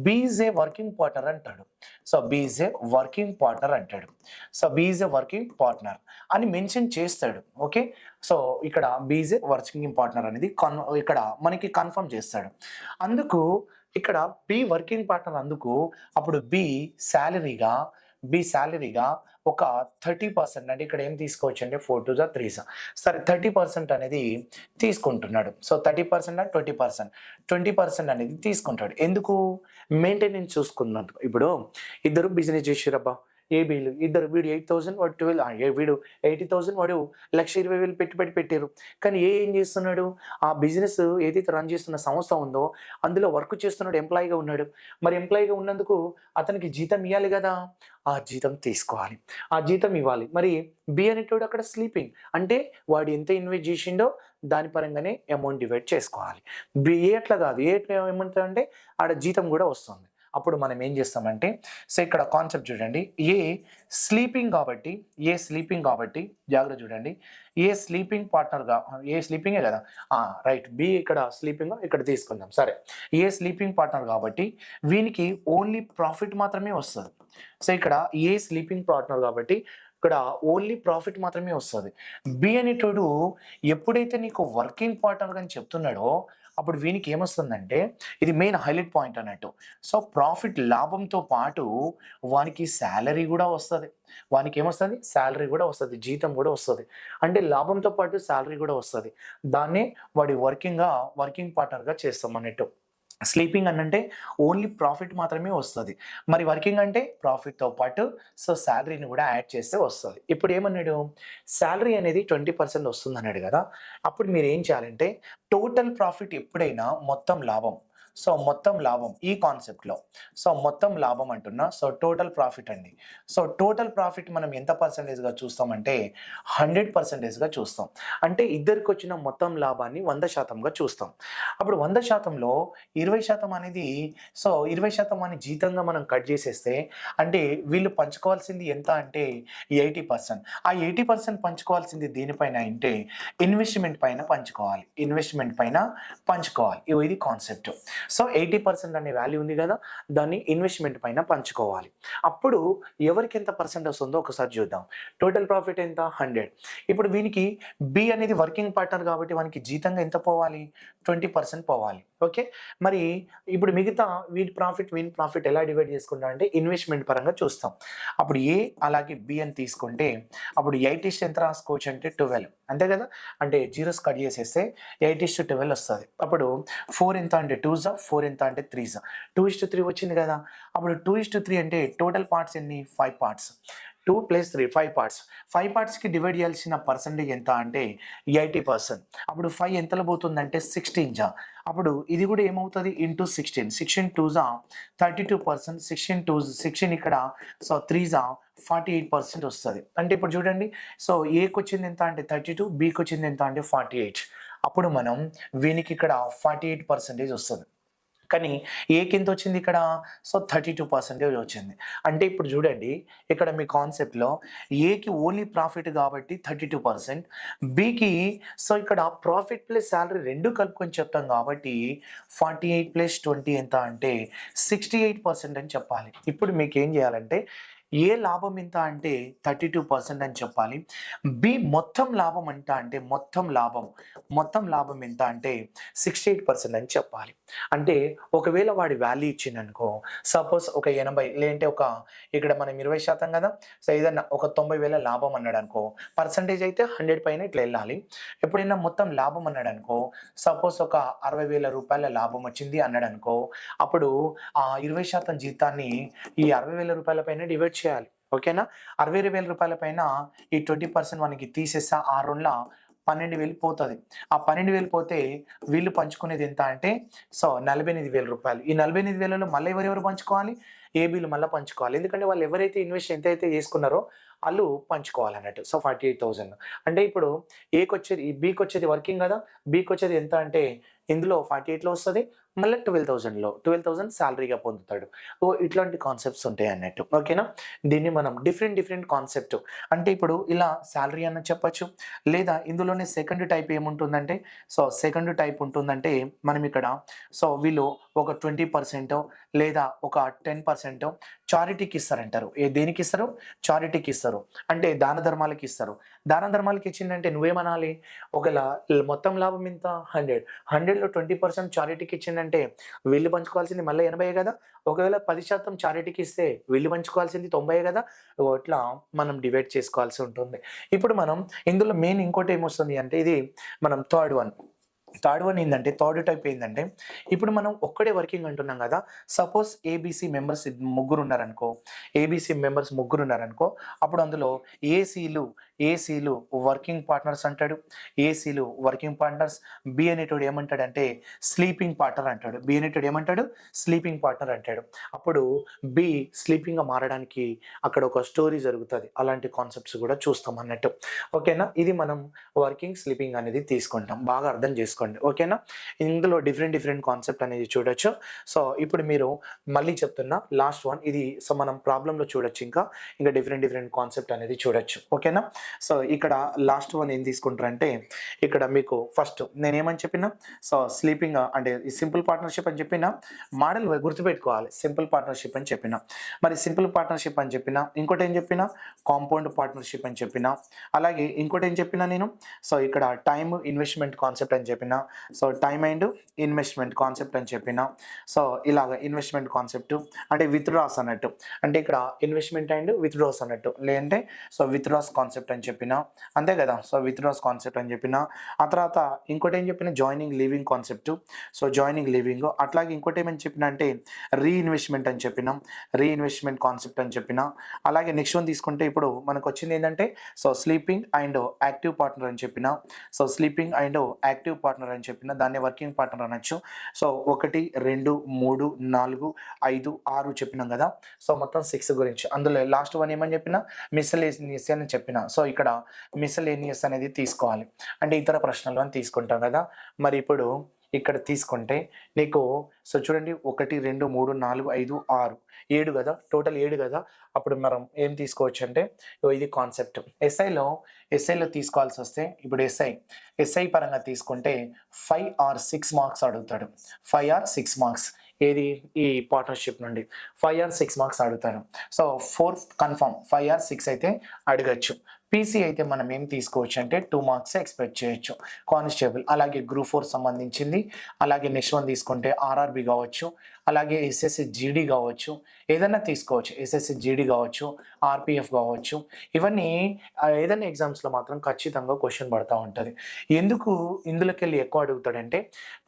B is a working partner అంటాడు. So, B is a working partner అంటాడు. So, B is a working partner అని మెన్షన్ చేస్తాడు. ఓకే. సో, ఇక్కడ B is a working partner అనేది ఇక్కడ మనకి కన్ఫర్మ్ చేస్తాడు. అందుకు ఇక్కడ బి వర్కింగ్ పార్ట్నర్ అందుకు అప్పుడు బి సాలరీగా ఒక 30% అంటే ఇక్కడ ఏం తీసుకోవచ్చు అంటే 4 2 3 సరే 30% అనేది తీసుకుంటున్నాడు. సో, 30% అండ్ 20%, 20% అనేది తీసుకుంటాడు. ఎందుకు? మెయింటెనెన్స్ చూసుకున్నట్టు. ఇప్పుడు ఇద్దరు బిజినెస్ చేసిర్రబ్బా! ఏబీలు ఇద్దరు వీడు 8,000 వాడు 12 వీడు 80,000 వాడు 1,20,000 పెట్టుబడి పెట్టారు. కానీ ఏం చేస్తున్నాడు? ఆ బిజినెస్ ఏదైతే రన్ చేస్తున్న సంస్థ ఉందో అందులో వర్క్ చేస్తున్నాడు, ఎంప్లాయీగా ఉన్నాడు. మరి ఎంప్లాయీగా ఉన్నందుకు అతనికి జీతం ఇయ్యాలి గదా! ఆ జీతం తీసుకోవాలి. ఆ జీతం ఇవ్వాలి. మరి బి అనేటోడు అక్కడ స్లీపింగ్. అంటే వాడు ఎంత ఇన్వెస్ట్ చేసిండో దాని పరంగానే అమౌంట్ డివైడ్ చేసుకోవాలి. ఏ అట్లా కాదు. ఎట్లా ఏమంటారంటే ఆడ జీతం కూడా వస్తుంది. అప్పుడు మనం ఏం చేస్తామంటే సో, ఇక్కడ కాన్సెప్ట్ చూడండి. ఏ స్లీపింగ్ కాబట్టి జాగ్రత్త చూడండి. ఏ స్లీపింగే కదా! రైట్. బి ఇక్కడ స్లీపింగ్ ఇక్కడ తీసుకుందాం. సరే. ఏ స్లీపింగ్ పార్ట్నర్ కాబట్టి వీనికి ఓన్లీ ప్రాఫిట్ మాత్రమే వస్తది. సో, ఇక్కడ ఏ స్లీపింగ్ పార్ట్నర్ కాబట్టి ఇక్కడ ఓన్లీ ప్రాఫిట్ మాత్రమే వస్తది. బి అనేటోడు ఎప్పుడైతే నీకు వర్కింగ్ పార్ట్నర్ అని చెప్తున్నాడో అప్పుడు వీనికి ఏమొస్తుందంటే ఇది మెయిన్ హైలైట్ పాయింట్ అన్నట్టు. సో, ప్రాఫిట్ లాభంతో పాటు వానికి సాలరీ గూడా వస్తది. వానికేమొస్తది? సాలరీ గూడా వస్తది. జీతం గూడా వస్తది. అంటే లాభంతో పాటు సాలరీ గూడా వస్తది. దాన్నే వాడి వర్కింగ్ పార్ట్నర్‌గా చేస్తామన్నట్టు. స్లీపింగ్ అనంటే ఓన్లీ ప్రాఫిట్ మాత్రమే వస్తది. మరి వర్కింగ్ అంటే ప్రాఫిట్‌తో పాటు సో, సాలరీని గూడా యాడ్ చేస్తే వస్తది. ఇప్పుడు ఏమన్నాడు? సాలరీ అనేది 20% వస్తుందన్నాడు గదా! అప్పుడు మీరేం చేయాలంటే టోటల్ ప్రాఫిట్ ఎప్పుడైనా మొత్తం లాభం. సో, మొత్తం లాభం ఈ కాన్సెప్ట్‌లో. సో, మొత్తం లాభం అంటున్నా. సో, టోటల్ ప్రాఫిట్ అండి. సో, టోటల్ ప్రాఫిట్ మనం ఎంత పర్సెంటేజ్‌గా చూస్తామంటే 100%గా చూస్తాం. అంటే ఇద్దరికొచ్చిన మొత్తం లాభాన్ని 100%గా చూస్తాం. అప్పుడు 100%లో 20% అనేది సో, 20% అని జీతంగా మనం కట్ చేసేస్తే అంటే వీళ్ళు పంచుకోవాల్సింది ఎంత అంటే 80%. ఆ 80% పంచుకోవాల్సింది దేనిపైన అంటే ఇన్వెస్ట్‌మెంట్ పైన పంచుకోవాలి. ఇన్వెస్ట్‌మెంట్ పైన పంచుకోవాలి. ఇది కాన్సెప్ట్. సో 80% అనే వాల్యూ ఉంది కదా, దాన్ని ఇన్వెస్ట్మెంట్ పైన పంచుకోవాలి. అప్పుడు ఎవరికి ఎంత పర్సెంట్ వస్తుందో ఒకసారి చూద్దాం. టోటల్ ప్రాఫిట్ ఎంత? 100. ఇప్పుడు వీనికి బి అనేది వర్కింగ్ పార్ట్నర్ కాబట్టి వానికి జీతంగా ఎంత పోవాలి? 20% పోవాలి. ఓకే. మరి ఇప్పుడు మిగతా వీని ప్రాఫిట్ ఎలా డివైడ్ చేసుకుంటామంటే ఇన్వెస్ట్మెంట్ పరంగా చూస్తాం. అప్పుడు ఏ అలాగే బి అని తీసుకుంటే అప్పుడు 8 ఎంత రాసుకోవచ్చు అంటే 12 అంతే కదా. అంటే జీరోస్ కట్ చేసేస్తే 8:12 వస్తుంది. అప్పుడు 4 ఎంత అంటే 2 4 ఎంత అంటే 3 2:3 వచ్చింది కదా. అప్పుడు 2:3 అంటే టోటల్ పార్ట్స్ ఎన్ని? 5 పార్ట్స్. 2 + 3 5 పార్ట్స్. 5 పార్ట్స్కి డివైడ్ చేయాల్సిన పర్సెంటేజ్ ఎంత అంటే 80%. అప్పుడు 5 ఎంతలో పోతుందంటే 16 అప్పుడు ఇది కూడా ఏమవుతుంది? ఇంటూ 16. 16 2 32%. 16 ఇక్కడ 3 48% వస్తుంది. అంటే ఇప్పుడు చూడండి, ఏకి వచ్చింది ఎంత అంటే 32, బికి వచ్చింది ఎంత అంటే 48. అప్పుడు మనం వీనికి ఇక్కడ 48% వస్తుంది. కానీ ఏకి ఎంత వచ్చింది ఇక్కడ? 32% వచ్చింది. అంటే ఇప్పుడు చూడండి, ఇక్కడ మీ కాన్సెప్ట్‌లో ఏకి ఓన్లీ ప్రాఫిట్ కాబట్టి 32%, బికి ఇక్కడ ప్రాఫిట్ ప్లస్ సాలరీ 2 కలుపుకొని చెప్తాం కాబట్టి 48 + 20 ఎంత అంటే 68% అని చెప్పాలి. ఇప్పుడు మీకేం చేయాలంటే ఏ లాభం ఎంత అంటే 32% అని చెప్పాలి. బి మొత్తం లాభం ఎంత అంటే మొత్తం లాభం ఎంత అంటే 68% అని చెప్పాలి. అంటే ఒకవేళ వాడి వాల్యూ ఇచ్చిందనుకో, సపోజ్ ఒక 80 లేదంటే ఇక్కడ మనం 20% కదా. ఏదన్నా ఒక 90,000 లాభం అన్నాడనుకో, పర్సంటేజ్ అయితే 100 పైన ఇట్లా వెళ్ళాలి. ఎప్పుడైనా మొత్తం లాభం అన్నాడనుకో, సపోజ్ ఒక 60,000 రూపాయల లాభం వచ్చింది అన్నాడనుకో, అప్పుడు ఆ 20% జీతాన్ని ఈ 60,000 రూపాయల పైన డివైడ్ చేయాలి. ఓకేనా. 60,000 రూపాయల పైన ఈ 20% మనకి తీసేస్తే 6 12,000 పోతుంది. ఆ 12,000 పోతే వీళ్ళు పంచుకునేది ఎంత అంటే 48,000 రూపాయలు. ఈ 48,000లో మళ్ళీ ఎవరెవరు పంచుకోవాలి? ఏబీలు మళ్ళీ పంచుకోవాలి. ఎందుకంటే వాళ్ళు ఎవరైతే ఎంతైతే చేసుకున్నారో వాళ్ళు పంచుకోవాలన్నట్టు. 48,000. అంటే ఇప్పుడు బీకి వచ్చేది వర్కింగ్ కదా. బీకి వచ్చేది ఎంత అంటే ఇందులో 48లో వస్తుంది, మళ్ళీ 12,000 సాలరీగా పొందుతాడు. ఇట్లాంటి కాన్సెప్ట్స్ ఉంటాయి అన్నట్టు. ఓకేనా. దీన్ని మనం డిఫరెంట్ కాన్సెప్ట్ అంటే ఇప్పుడు ఇలా సాలరీ అన్న చెప్పచ్చు, లేదా ఇందులోనే సెకండ్ టైప్ ఏముంటుందంటే సెకండ్ టైప్ ఉంటుందంటే మనం ఇక్కడ వీళ్ళు ఒక 20% లేదా ఒక 10% చారిటీకి ఇస్తారంటారు. దేనికి ఇస్తారు? చారిటీకి ఇస్తారు. అంటే దాన ధర్మాలకి ఇస్తారు. దాన ధర్మాలకి ఇచ్చిందంటే నువ్వేమనాలి? ఒకవేళ మొత్తం లాభం ఎంత? 100లో 20% చారిటీకి ఇచ్చిందంటే వీళ్ళు పంచుకోవాల్సింది మళ్ళీ 80 కదా. ఒకవేళ 10% చారిటీకి ఇస్తే వీళ్ళు పంచుకోవాల్సింది 90 కదా. ఇట్లా మనం డివైడ్ చేసుకోవాల్సి ఉంటుంది. ఇప్పుడు మనం ఇందులో మెయిన్ ఇంకోటి ఏమొస్తుంది అంటే ఇది మనం థర్డ్ వన్ ఏంటంటే థర్డ్ టైప్ ఏంటంటే ఇప్పుడు మనం ఒక్కడే వర్కింగ్ అంటున్నాం కదా. సపోజ్ ఏబీసీ మెంబర్స్ ముగ్గురు ఉన్నారనుకో, అప్పుడు అందులో ఏసీలు వర్కింగ్ పార్ట్నర్స్ అంటాడు. ఏసీలు వర్కింగ్ పార్ట్నర్స్. బి అనేటోడు ఏమంటాడంటే స్లీపింగ్ పార్ట్నర్ అంటాడు. స్లీపింగ్ పార్ట్నర్ అంటాడు. అప్పుడు బి స్లీపింగ్గా మారడానికి అక్కడ ఒక స్టోరీ జరుగుతుంది. అలాంటి కాన్సెప్ట్స్ కూడా చూస్తాం అన్నట్టు. ఓకేనా. ఇది మనం వర్కింగ్ స్లీపింగ్ అనేది తీసుకుంటాం. బాగా అర్థం చేసుకోండి. ఓకేనా. ఇందులో డిఫరెంట్ కాన్సెప్ట్ అనేది చూడొచ్చు. ఇప్పుడు మీరు మళ్ళీ చెప్తున్నా లాస్ట్ వన్ ఇది. మనం ప్రాబ్లంలో చూడొచ్చు. ఇంకా డిఫరెంట్ కాన్సెప్ట్ అనేది చూడొచ్చు. ఓకేనా. ఇక్కడ లాస్ట్ వన్ ఏం తీసుకుంటారంటే ఇక్కడ మీకు ఫస్ట్ నేనేమని చెప్పినా స్లీపింగ్ అంటే సింపుల్ పార్ట్నర్షిప్ అని చెప్పిన మోడల్ గుర్తుపెట్టుకోవాలి. సింపుల్ పార్ట్నర్షిప్ అని చెప్పిన, మరి సింపుల్ పార్ట్నర్షిప్ అని చెప్పిన, ఇంకోటి ఏం చెప్పినా కాంపౌండ్ పార్ట్నర్షిప్ అని చెప్పిన, అలాగే ఇంకోటి ఏం చెప్పినా నేను ఇక్కడ టైమ్ ఇన్వెస్ట్మెంట్ కాన్సెప్ట్ అని చెప్పిన, టైమ్ అండ్ ఇన్వెస్ట్మెంట్ కాన్సెప్ట్ అని చెప్పిన. ఇలాగ ఇన్వెస్ట్మెంట్ కాన్సెప్ట్ అంటే విత్డ్రాస్ అన్నట్టు, అంటే ఇక్కడ ఇన్వెస్ట్మెంట్ అండ్ విత్డ్రాస్ అన్నట్టు, లేదంటే విత్డ్రాస్ కాన్సెప్ట్ అని చెప్పిన, అంతే కదా. విత్డ్రాస్ కాన్సెప్ట్ అని చెప్పిన. ఆ తర్వాత ఇంకోటి ఏం చెప్పిన joining leaving concept. Joining leaving. అట్లాగే ఇంకోటి ఏమని చెప్పిన అంటే రీఇన్వెస్ట్మెంట్ అని చెప్పిన, రీఇన్వెస్ట్మెంట్ కాన్సెప్ట్ అని చెప్పిన. అలాగే నెక్స్ట్ వన్ తీసుకుంటే ఇప్పుడు మనకు వచ్చింది ఏంటంటే స్లీపింగ్ అండ్ యాక్టివ్ పార్ట్నర్ అని చెప్పిన. స్లీపింగ్ అండ్ యాక్టివ్ పార్ట్నర్ అని చెప్పిన, దాన్ని వర్కింగ్ పార్ట్నర్ అనొచ్చు. 1 2 3 4 5 6 చెప్పినాం కదా. మొత్తం 6 గురించి. అందులో లాస్ట్ వన్ ఏమని చెప్పిన మిస్సెలేనియస్ అని చెప్పిన. ఇక్కడ మిస్సెలేనియస్ అనేది తీసుకోవాలి, అంటే ఇతర ప్రశ్నలు అని తీసుకుంటాం కదా. మరి ఇప్పుడు ఇక్కడ తీసుకుంటే నీకు సో చూడండి 1, 2, 3, 4, 5, 6, 7 కదా! టోటల్ 7 కదా! అప్పుడు మనం ఏం తీసుకోవచ్చంటే ఇది కాన్సెప్ట్. ఎస్ఐలో తీసుకోవాల్సొస్తే ఇప్పుడు ఎస్ఐ పరంగా తీసుకుంటే 5 ఆర్ 6 మార్క్స్ అడుగుతాడు. 5 ఆర్ 6 మార్క్స్. ఏది ఈ పార్ట్నర్‌షిప్ నుండి 5 ఆర్ 6 మార్క్స్ అడుగుతాడు. సో 4 కన్ఫర్మ్ 5 ఆర్ 6 అయితే అడగొచ్చు. పీసీ అయితే మనం ఏం తీసుకోవచ్చు అంటే 2 మార్క్స్ ఎక్స్‌పెక్ట్ చేయొచ్చు. కానిస్టేబుల్ అలాగే గ్రూప్ 4 సంబంధించింది. అలాగే నెక్స్ట్ వన్ తీసుకుంటే ఆర్ఆర్‌బీ కావచ్చు. అలాగే ఎస్ఎస్‌సి జీడీ కావచ్చు. ఏదన్నా తీసుకోవచ్చు. ఎస్ఎస్‌సి జీడీ కావచ్చు, ఆర్‌పీఎఫ్ కావచ్చు. ఇవన్నీ ఏదైనా ఎగ్జామ్స్‌లో మాత్రం ఖచ్చితంగా క్వెషన్ పడతా ఉంటది. ఎందుకు ఇందులోకెళ్ళి ఎక్కువ అడుగుతాడంటే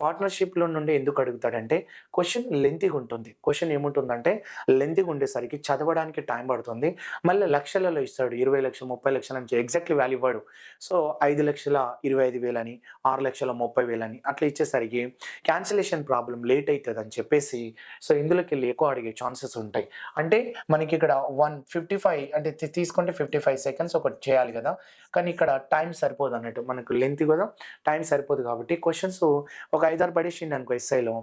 పార్ట్నర్‌షిప్‌లో నుండి ఎందుకు అడుగుతాడంటే క్వెషన్ లెంతీగా ఉంటుంది. క్వెషన్ ఏముంటుందంటే లెంతీగా ఉండేసరికి చదవడానికి టైం పడుతుంది. మళ్ళీ లక్షలలో ఇస్తాడు. 20,00,000, 30,00,000 అని ఎగ్జాక్ట్‌లీ వాల్యూ ఇవ్వడు. సో 5,25,000 అని, 6,30,000 అని అట్లా ఇచ్చేసరికి క్యాన్సిలేషన్ ప్రాబ్లమ్ లేట్ అయితదని చెప్పేసి సో ఇందులోకెళ్ళి ఎక్కువ అడిగే ఛాన్సెస్ ఉంటాయి. అంటే మనకిక్కడ 155 అంటే తీసుకుంటే 55 సెకండ్స్ ఒకటి చేయాలి కదా! కానీ ఇక్కడ టైం సరిపోదన్నట్టు. మనకు లెంత్ కదా! టైం సరిపోదు కాబట్టి క్వెషన్స్ ఒక 5, 6 పడేసిండనుకో ఎస్ఐలో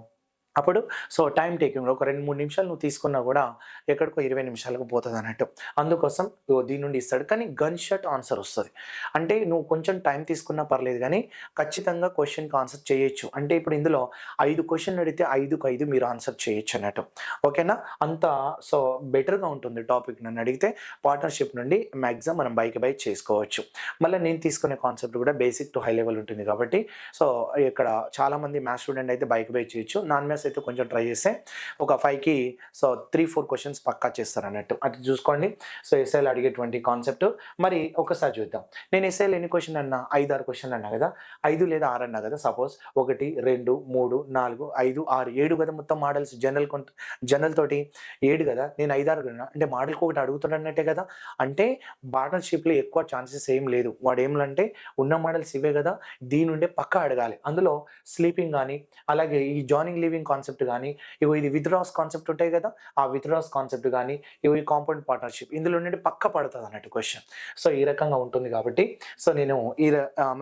అప్పుడు సో టైమ్ టేకింగ్ ఒక 2, 3 నిమిషాలు నువ్వు తీసుకున్నా గూడా ఎక్కడికో 20 నిమిషాలకు పోతదన్నట్టు. అందుకోసం దీని నుండి ఇస్తాడు. కానీ గన్ షాట్ ఆన్సర్ ఒస్తది. అంటే నువ్వు కొంచెం టైం తీసుకున్నా పర్లేదు గానీ, ఖచ్చితంగా క్వెషన్‌కి ఆన్సర్ చేయొచ్చు. అంటే ఇప్పుడు ఇందులో 5 క్వెషన్‌లు అడిగితే 5కి 5 మీరు ఆన్సర్ చేయొచ్చన్నట్టు. ఓకేనా? అంత సో బెటర్‌గా ఉంటుంది టాపిక్ నన్నడిగితే. పార్ట్నర్‌షిప్ నుండి మాక్సిమం మనం బైకి బై చేసుకోవచ్చు. మళ్ళా నేను తీసుకునే కాన్సెప్ట్ గూడా బేసిక్ టు హై లెవెల్ ఉంటుంది కాబట్టి, సో ఇక్కడ చాలామంది మ్యాథ్స్ స్టూడెంట్ అయితే బైకి బై చేయొచ్చు. నాన్ మ్యాథ్స్ అయితే కొంచెం ట్రై చేస్తే ఒక 5కి సో 3, 4 క్వెషన్స్ పక్కా చేస్తారన్నట్టు. అది చూసుకోండి. సో ఎస్ఐలో అడిగేటువంటి కాన్సెప్ట్. మరి ఒకసారి చూద్దాం. నేను ఎస్ఐలో ఎన్ని క్వెషన్‌లు అన్నా? 5, 6 క్వెషన్‌లు అన్నా కదా! 5 లేదా 6 అన్నా కదా! సపోజ్ 1, 2, 3, 4, 5, 6, 7 కదా మొత్తం మోడల్స్ జనరల్ తోటి 7 కదా! నేను 5, 6 అన్నా. అంటే మోడల్‌కి ఒకటి అడుగుతాడన్నట్టే కదా! అంటే పార్ట్నర్‌షిప్‌లో ఎక్కువ ఛాన్సెస్ ఏం లేదు. వాడేంలంటే ఉన్న మోడల్స్ ఇవే కదా! దీని నుండే పక్కా అడగాలి. అందులో స్లీపింగ్ గాని, అలాగే ఈ జాయినింగ్ లీవింగ్ కాన్సెప్ట్ గాని, ఇది విత్‌డ్రాస్ కాన్సెప్ట్ ఉంటాయి కదా! ఆ విత్‌డ్రాస్ కాన్సెప్ట్ గాని, ఈ కాంపౌండ్ పార్ట్నర్‌షిప్ ఇందులో నుండి పక్కా పడతదన్నట్టు క్వెషన్. సో ఈ రకంగా ఉంటుంది కాబట్టి సో నేను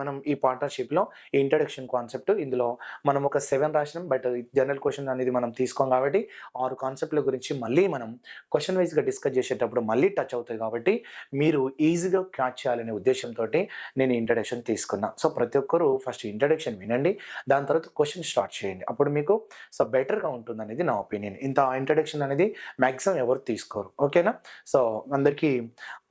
మనం ఈ పార్ట్నర్‌షిప్‌లో ఈ ఇంట్రడక్షన్ కాన్సెప్ట్ ఇందులో మనం ఒక 7 రాసినాం. బట్ జనరల్ క్వెషన్ అనేది మనం తీసుకోం కాబట్టి 6 కాన్సెప్ట్‌ల గురించి మళ్ళీ మనం క్వెషన్ వైస్‌గా డిస్కస్ చేసేటప్పుడు మళ్ళీ టచ్ అవుతాయి కాబట్టి మీరు ఈజీగా క్యాచ్ చేయాలనే ఉద్దేశ్యంతోటి నేను ఇంట్రడక్షన్ తీసుకున్నా. సో ప్రతి ఒక్కరు ఫస్ట్ ఇంట్రడక్షన్ వినండి. దాని తర్వాత క్వెషన్ స్టార్ట్ చేయండి. అప్పుడు మీకు సో బెటర్‌గా ఉంటుందనేది నా ఒపీనియన్. ఇంత ఇంట్రడక్షన్ అనేది మాక్సిమం ఎవరు తీసుకోరు. ఓకేనా? సో అందరికీ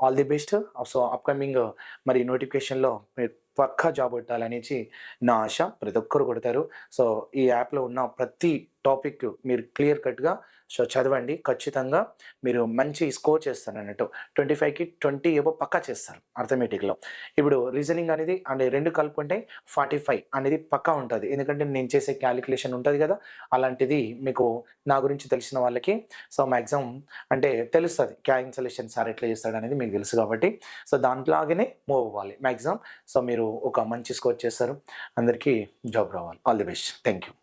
all the best. So upcoming మరి నోటిఫికేషన్‌లో మీరు పక్కా జాబ్ కొట్టాలనేసి నా ఆశ. ప్రతి ఒక్కరు కొడతారు. సో ఈ యాప్‌లో ఉన్న ప్రతి టాపిక్ మీరు క్లియర్ కట్‌గా సో చదవండి. ఖచ్చితంగా మీరు మంచి స్కోర్ చేస్తారన్నట్టు. 25కి 20 ఎబోవ్ పక్కా చేస్తారు అర్థమెటిక్‌లో. ఇప్పుడు రీజనింగ్ అనేది అంటే 2 కలుపుకుంటే 45 అనేది పక్కా ఉంటది. ఎందుకంటే నేను చేసే కాలిక్యులేషన్ ఉంటది కదా! అలాంటిది మీకు నా గురించి తెలిసిన వాళ్ళకి సో మాక్సిమం అంటే తెలుస్తది. క్యాలిక్యులేషన్ సార్ ఎట్లా చేస్తాడనేది మీకు తెలుసు కాబట్టి సో దాంట్లాగానే మూవ్ అవ్వాలి మాక్సిమం. సో మీరు ఒక మంచి స్కోర్ చేస్తారు. అందరికీ జాబ్ రావాలి. All the best. Thank you.